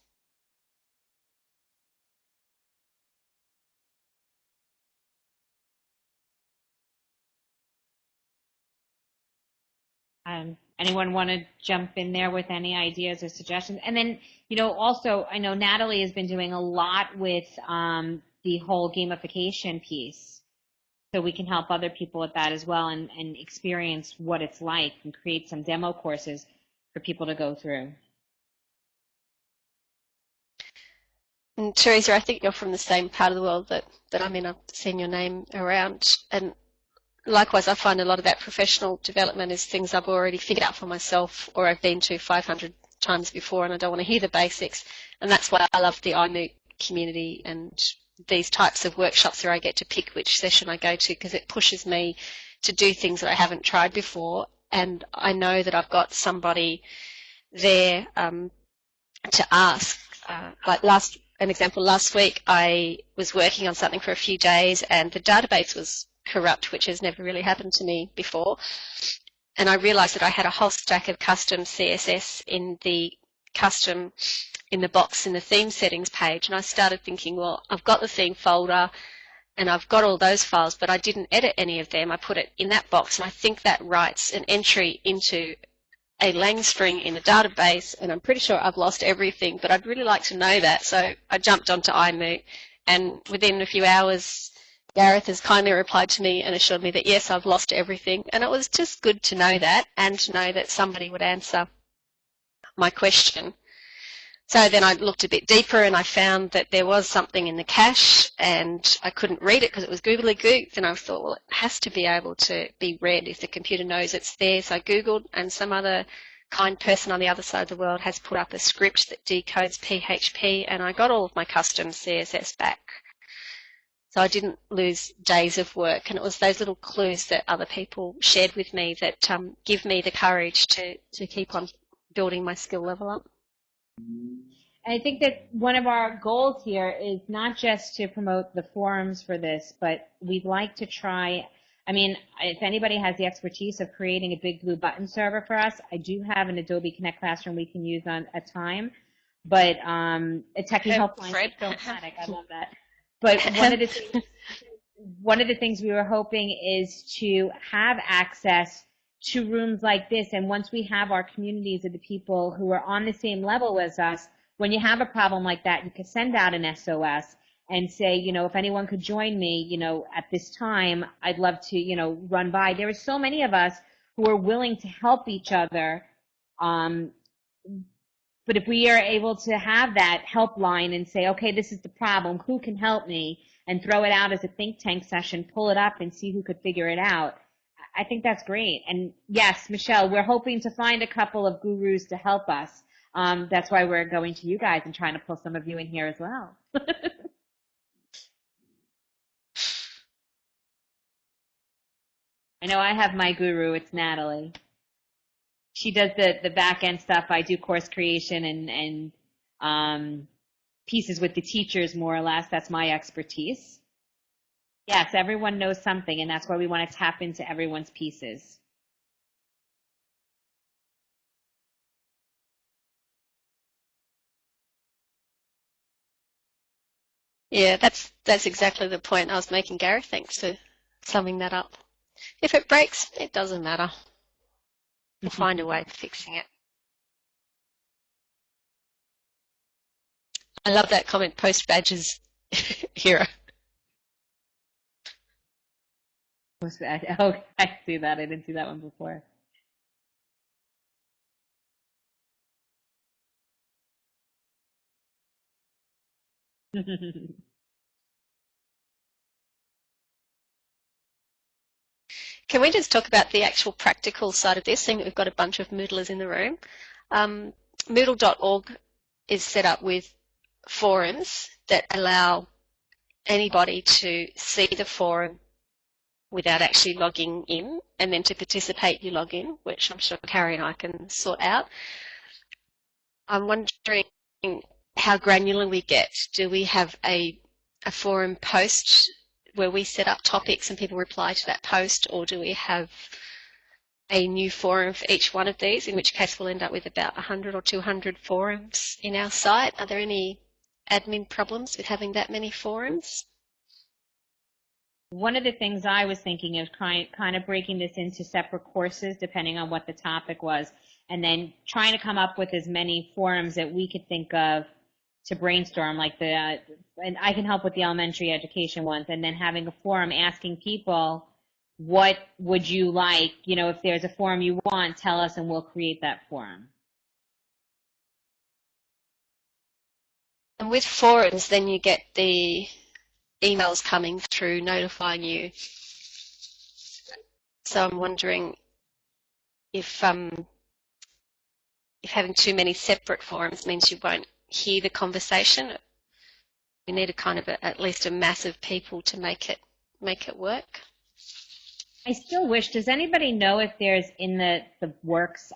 Anyone want to jump in there with any ideas or suggestions? And then, also, I know Natalie has been doing a lot with the whole gamification piece. So we can help other people with that as well, and experience what it's like, and create some demo courses for people to go through. And Teresa, I think you're from the same part of the world that I'm in. I've seen your name around. And likewise, I find a lot of that professional development is things I've already figured out for myself, or I've been to 500 times before, and I don't want to hear the basics. And that's why I love the iMoot community and these types of workshops where I get to pick which session I go to, because it pushes me to do things that I haven't tried before, and I know that I've got somebody there to ask. An example, last week I was working on something for a few days and the database was corrupt, which has never really happened to me before, and I realised that I had a whole stack of custom CSS in the box in the theme settings page, and I started thinking, well, I've got the theme folder and I've got all those files, but I didn't edit any of them. I put it in that box, and I think that writes an entry into a lang string in the database, and I'm pretty sure I've lost everything, but I'd really like to know that. So I jumped onto iMoot, and within a few hours Gareth has kindly replied to me and assured me that yes, I've lost everything. And it was just good to know that, and to know that somebody would answer my question. So then I looked a bit deeper and I found that there was something in the cache, and I couldn't read it because it was googly gooped, and I thought, well, it has to be able to be read if the computer knows it's there. So I Googled, and some other kind person on the other side of the world has put up a script that decodes PHP, and I got all of my custom CSS back. So I didn't lose days of work, and it was those little clues that other people shared with me that give me the courage to keep on building my skill level up. I think that one of our goals here is not just to promote the forums for this, but we'd like to try, I mean, if anybody has the expertise of creating a big blue button server for us, I do have an Adobe Connect Classroom we can use on a time, but a techie helpline is automatic. I love that. But one of the things we were hoping is to have access to rooms like this, and once we have our communities of the people who are on the same level as us, when you have a problem like that, you can send out an SOS and say, you know, if anyone could join me, you know, at this time, I'd love to, you know, run by. There are so many of us who are willing to help each other. But if we are able to have that helpline and say, okay, this is the problem, who can help me, and throw it out as a think tank session, pull it up and see who could figure it out, I think that's great. And yes, Michelle, we're hoping to find a couple of gurus to help us. That's why we're going to you guys and trying to pull some of you in here as well. I know I have my guru, it's Natalie. She does the back end stuff. I do course creation and pieces with the teachers, more or less. That's my expertise. Yes, everyone knows something, and that's why we want to tap into everyone's pieces. Yeah, that's exactly the point I was making, Gareth. Thanks for summing that up. If it breaks, it doesn't matter. We'll find a way of fixing it. I love that comment, post badges hero. Oh, I see that. I didn't see that one before. Can we just talk about the actual practical side of this, seeing that we've got a bunch of Moodlers in the room? Moodle.org is set up with forums that allow anybody to see the forum without actually logging in, and then to participate you log in, which I'm sure Karrie and I can sort out. I'm wondering how granular we get. Do we have a forum post where we set up topics and people reply to that post, or do we have a new forum for each one of these, in which case we'll end up with about 100 or 200 forums in our site? Are there any admin problems with having that many forums? One of the things I was thinking is kind of breaking this into separate courses depending on what the topic was, and then trying to come up with as many forums that we could think of to brainstorm, like and I can help with the elementary education ones, and then having a forum asking people, what would you like, you know, if there's a forum you want, tell us and we'll create that forum. And with forums, then you get the emails coming through notifying you. So I'm wondering if having too many separate forums means you won't hear the conversation. We need a kind of at least a mass of people to make it work. I still wish, does anybody know if there's in the works,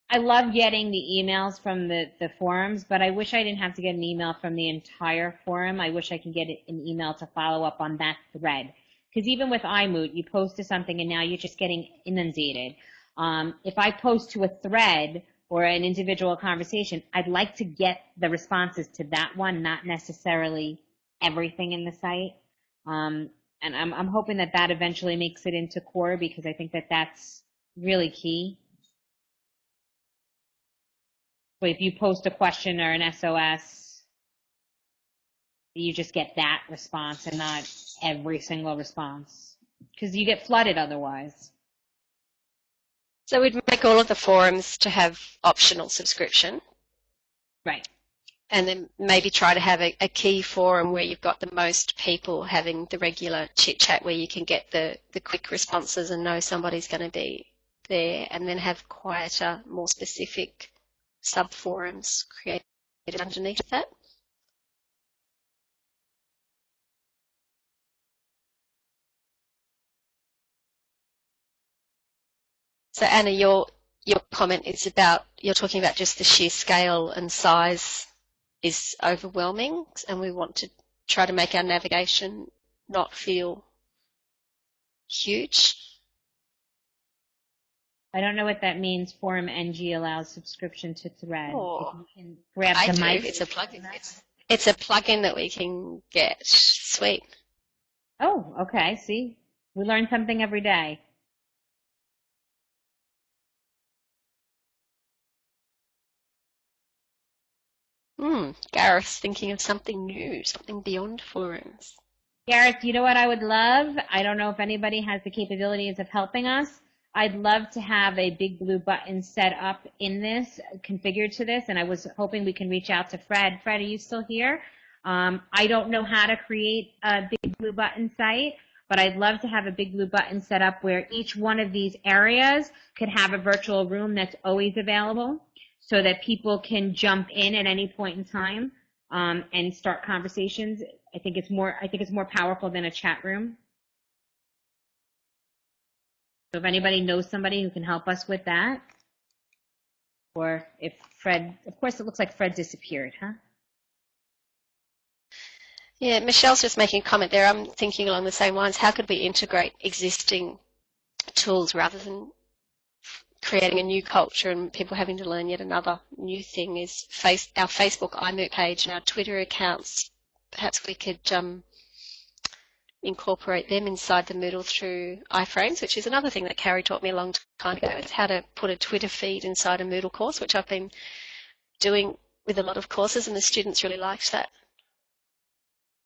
I love getting the emails from the forums, but I wish I didn't have to get an email from the entire forum. I wish I could get an email to follow up on that thread. Because even with iMoot, you post to something and now you're just getting inundated. If I post to a thread or an individual conversation, I'd like to get the responses to that one, not necessarily everything in the site. And I'm hoping that that eventually makes it into core, because I think that that's really key. But if you post a question or an SOS, You just get that response and not every single response, because you get flooded otherwise. So we'd make all of the forums to have optional subscription. Right. And then maybe try to have a key forum where you've got the most people having the regular chit-chat, where you can get the quick responses and know somebody's going to be there, and then have quieter, more specific sub-forums created underneath that. So Anna, your comment is about, you're talking about just the sheer scale and size is overwhelming, and we want to try to make our navigation not feel huge. I don't know what that means. Forum NG allows subscription to Thread. Oh, if you can grab I the do. mic. It's a plugin. It's a plugin that we can get. Sweet. Oh, okay. See, we learn something every day. Gareth's thinking of something new, something beyond forums. Gareth, you know what I would love? I don't know if anybody has the capabilities of helping us. I'd love to have a big blue button set up in this, configured to this, and I was hoping we can reach out to Fred. Fred, are you still here? I don't know how to create a big blue button site, but I'd love to have a big blue button set up where each one of these areas could have a virtual room that's always available, so that people can jump in at any point in time and start conversations. I think it's more powerful than a chat room. So if anybody knows somebody who can help us with that, or if Fred, of course it looks like Fred disappeared, huh? Yeah, Michelle's just making a comment there. I'm thinking along the same lines. How could we integrate existing tools rather than creating a new culture and people having to learn yet another new thing? Is our Facebook iMoot page and our Twitter accounts. Perhaps we could incorporate them inside the Moodle through iframes, which is another thing that Karrie taught me a long time ago. It's how to put a Twitter feed inside a Moodle course, which I've been doing with a lot of courses, and the students really liked that.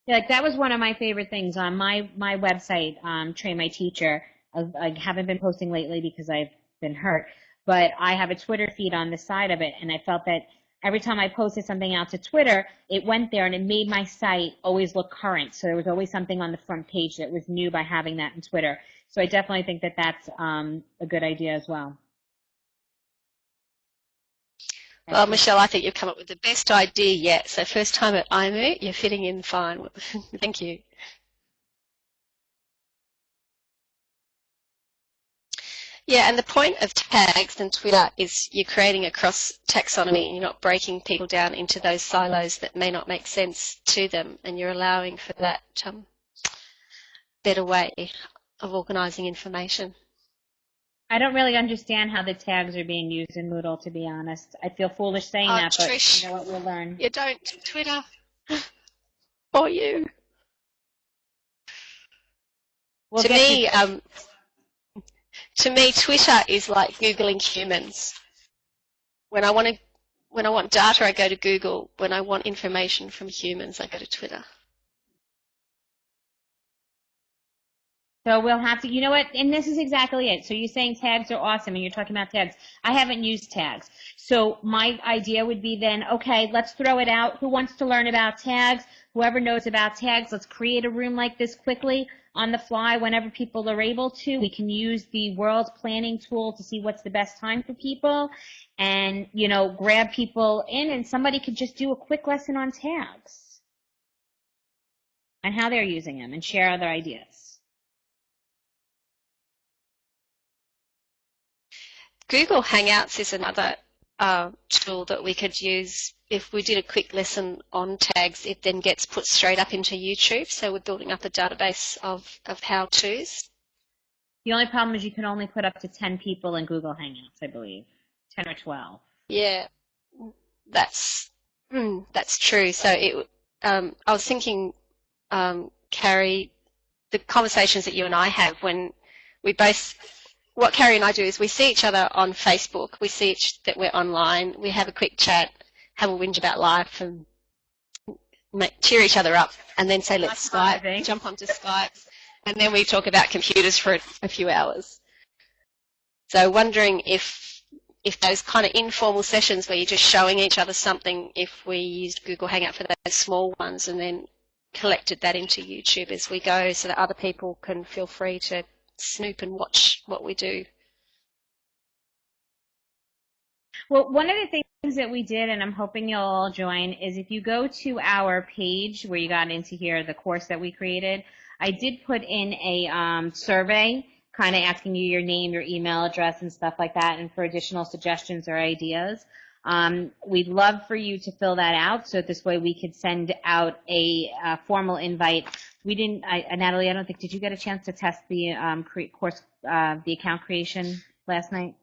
Yeah, like that was one of my favorite things on my website, Train My Teacher. I haven't been posting lately because I've been hurt, but I have a Twitter feed on the side of it, and I felt that every time I posted something out to Twitter, it went there and it made my site always look current. So there was always something on the front page that was new by having that in Twitter. So I definitely think that that's a good idea as well. Well, Michelle, I think you've come up with the best idea yet. So first time at iMoot, you're fitting in fine. Thank you. Yeah, and the point of tags and Twitter is you're creating a cross-taxonomy, and you're not breaking people down into those silos that may not make sense to them, and you're allowing for that better way of organising information. I don't really understand how the tags are being used in Moodle, to be honest. I feel foolish saying that, but Trish, you know what, we'll learn. You don't Twitter or you. We'll To me, Twitter is like Googling humans. When I want data, I go to Google. When I want information from humans, I go to Twitter. So we'll have to, you know what, and this is exactly it. So you're saying tags are awesome, and you're talking about tags. I haven't used tags. So my idea would be then, okay, let's throw it out. Who wants to learn about tags? Whoever knows about tags, let's create a room like this quickly on the fly whenever people are able to. We can use the world planning tool to see what's the best time for people and, you know, grab people in, and somebody could just do a quick lesson on tags and how they're using them and share other ideas. Google Hangouts is another tool that we could use. If we did a quick lesson on tags, it then gets put straight up into YouTube. So we're building up a database of how-tos. The only problem is you can only put up to 10 people in Google Hangouts, I believe, 10 or 12. Yeah, that's true. So I was thinking, Karrie, the conversations that you and I have when we both. What Karrie and I do is we see each other on Facebook, we see that we're online, we have a quick chat, have a whinge about life, and cheer each other up, and then say, let's Skype, Amazing. jump onto Skype, and then we talk about computers for a few hours. So wondering if those kind of informal sessions where you're just showing each other something, if we used Google Hangout for those small ones and then collected that into YouTube as we go so that other people can feel free to snoop and watch what we do. Well, one of the things that we did, and I'm hoping you'll all join, is if you go to our page where you got into here, the course that we created, I did put in a survey kind of asking you your name, your email address, and stuff like that, and for additional suggestions or ideas. We'd love for you to fill that out so this way we could send out a formal invite. We didn't, Natalie, I don't think, did you get a chance to test the the account creation last night?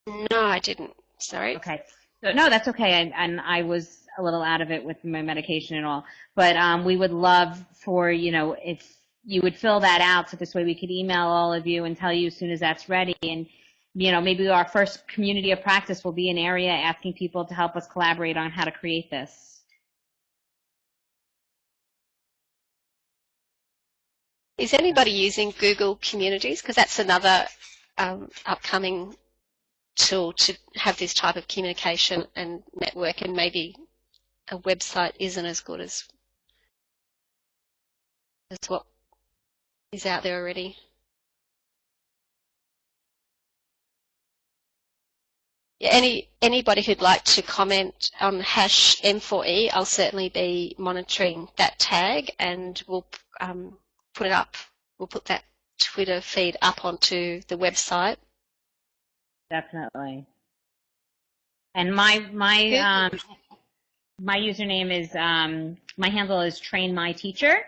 No, I didn't. Sorry. Okay. So, no, that's okay. And I was a little out of it with my medication and all. But we would love for, if you would fill that out so this way we could email all of you and tell you as soon as that's ready. And, maybe our first community of practice will be an area asking people to help us collaborate on how to create this. Is anybody using Google Communities? Because that's another upcoming tool to have this type of communication and network, and maybe a website isn't as good as what is out there already. Yeah, anybody who'd like to comment on #M4E, I'll certainly be monitoring that tag, and we'll put it up. We'll put that Twitter feed up onto the website. Definitely. And my username is my handle is Train My Teacher.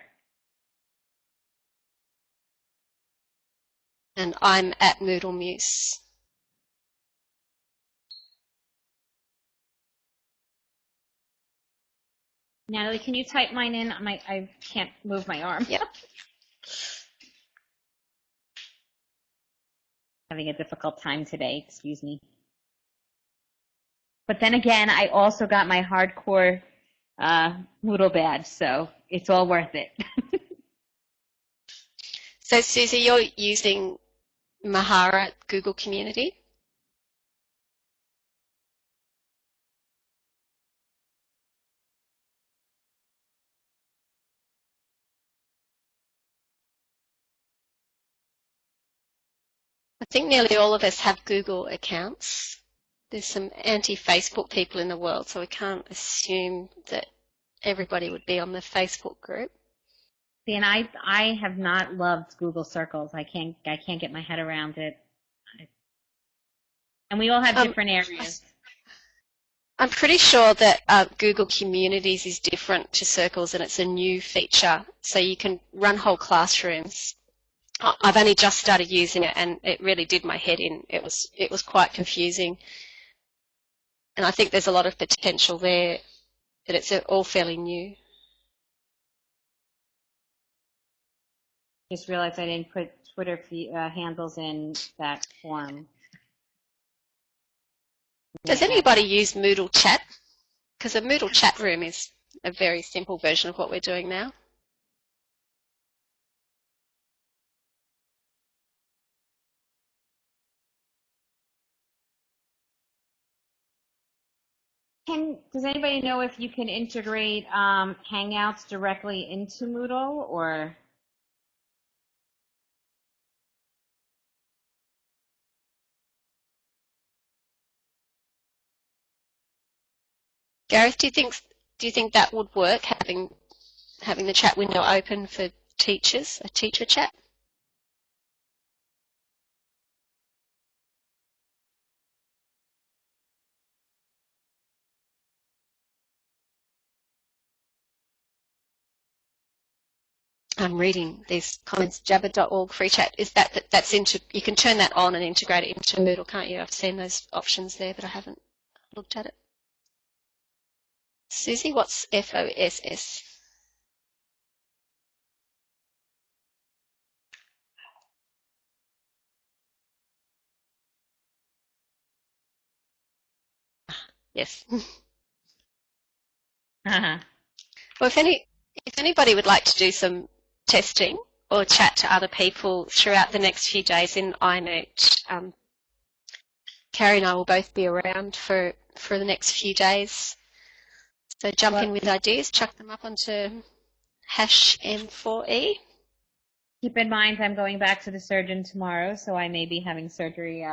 And I'm at Moodle Muse. Natalie, can you type mine in? I can't move my arm. Yep. Having a difficult time today, excuse me. But then again, I also got my hardcore Moodle badge, so it's all worth it. So Susie, you're using Mahara Google Community? I think nearly all of us have Google accounts. There's some anti-Facebook people in the world, so we can't assume that everybody would be on the Facebook group. See, and I have not loved Google Circles. I can't get my head around it. And we all have different areas. I'm pretty sure that Google Communities is different to Circles, and it's a new feature, so you can run whole classrooms. I've only just started using it, and it really did my head in. It was quite confusing, and I think there's a lot of potential there, but it's all fairly new. Just realized I didn't put Twitter handles in that form. Does anybody use Moodle Chat? Because a Moodle Chat room is a very simple version of what we're doing now. Does anybody know if you can integrate Hangouts directly into Moodle, or? Gareth, do you think that would work, having the chat window open for teachers, a teacher chat? I'm reading these comments. Jabber.org free chat. Is that's you can turn that on and integrate it into Moodle, can't you? I've seen those options there, but I haven't looked at it. Susie, what's FOSS? Yes. Well, if anybody would like to do some testing or chat to other people throughout the next few days in iMoot, Karrie and I will both be around for the next few days. So jump in with ideas, chuck them up onto #M4E. Keep in mind, I'm going back to the surgeon tomorrow, so I may be having surgery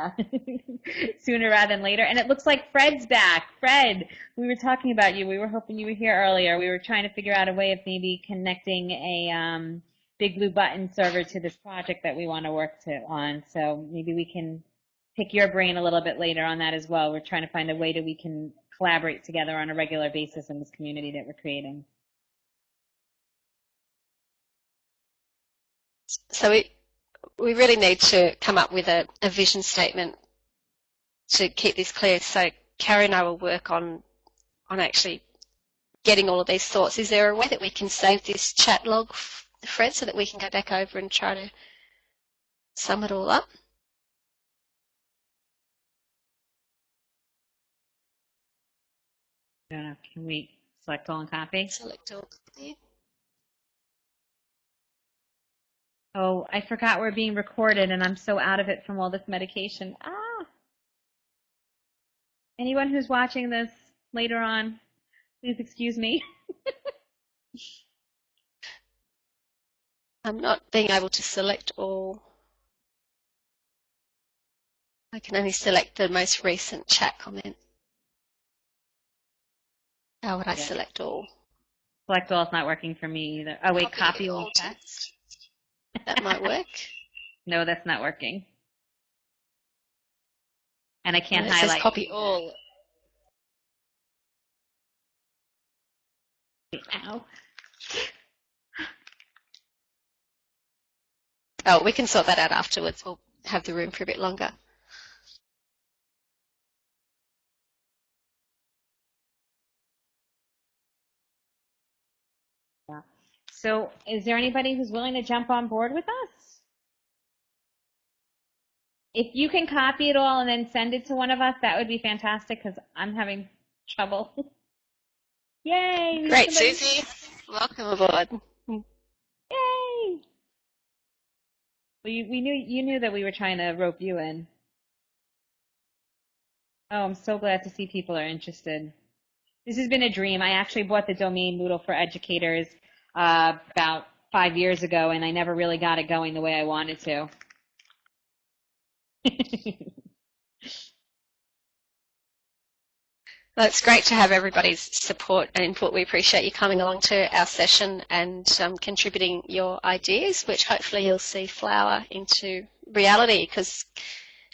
sooner rather than later. And it looks like Fred's back. Fred, we were talking about you. We were hoping you were here earlier. We were trying to figure out a way of maybe connecting a Big Blue Button server to this project that we want to work on. So maybe we can pick your brain a little bit later on that as well. We're trying to find a way that we can collaborate together on a regular basis in this community that we're creating. So we really need to come up with a vision statement to keep this clear. So Karrie and I will work on actually getting all of these thoughts. Is there a way that we can save this chat log, Fred, so that we can go back over and try to sum it all up? I don't know. Can we select all and copy? Select all. Oh, I forgot we're being recorded, and I'm so out of it from all this medication. Anyone who's watching this later on, please excuse me. I'm not being able to select all. I can only select the most recent chat comment. How would I select all? Select all is not working for me either. Oh, wait, copy all text. That might work. No, that's not working. And I can't It highlight. says copy all. Ow. Oh, we can sort that out afterwards. We'll have the room for a bit longer. Yeah. So is there anybody who's willing to jump on board with us? If you can copy it all and then send it to one of us, that would be fantastic because I'm having trouble. Yay! Great, Susie. Welcome aboard. Yay! Well, you knew that we were trying to rope you in. Oh, I'm so glad to see people are interested. This has been a dream. I actually bought the domain Moodle4Educators about 5 years ago, and I never really got it going the way I wanted to. Well, it's great to have everybody's support and input. We appreciate you coming along to our session and contributing your ideas, which hopefully you'll see flower into reality, because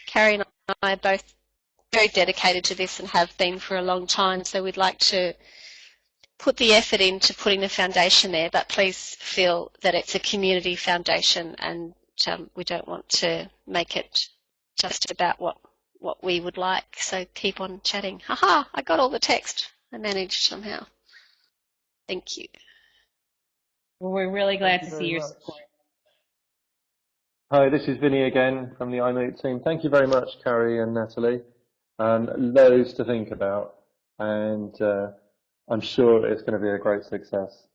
Karrie and I are both very dedicated to this and have been for a long time, so we'd like to put the effort into putting the foundation there, but please feel that it's a community foundation, and we don't want to make it just about what we would like. So keep on chatting. Haha, I got all the text. I managed somehow. Thank you. Well, we're really glad to see your support. Hi, this is Vinny again from the iMoot team. Thank you very much, Karrie and Natalie. Loads to think about, and I'm sure it's going to be a great success.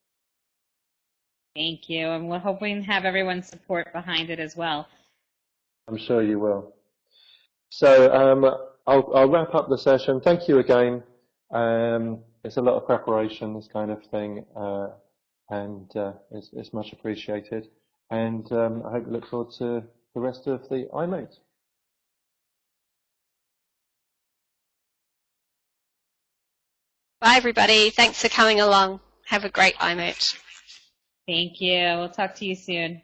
Thank you, and we're hoping to have everyone's support behind it as well. I'm sure you will. So I'll wrap up the session. Thank you again. It's a lot of preparation, this kind of thing, and it's much appreciated. And I hope you look forward to the rest of the iMoot. Bye, everybody. Thanks for coming along. Have a great iMoot. Thank you. We'll talk to you soon.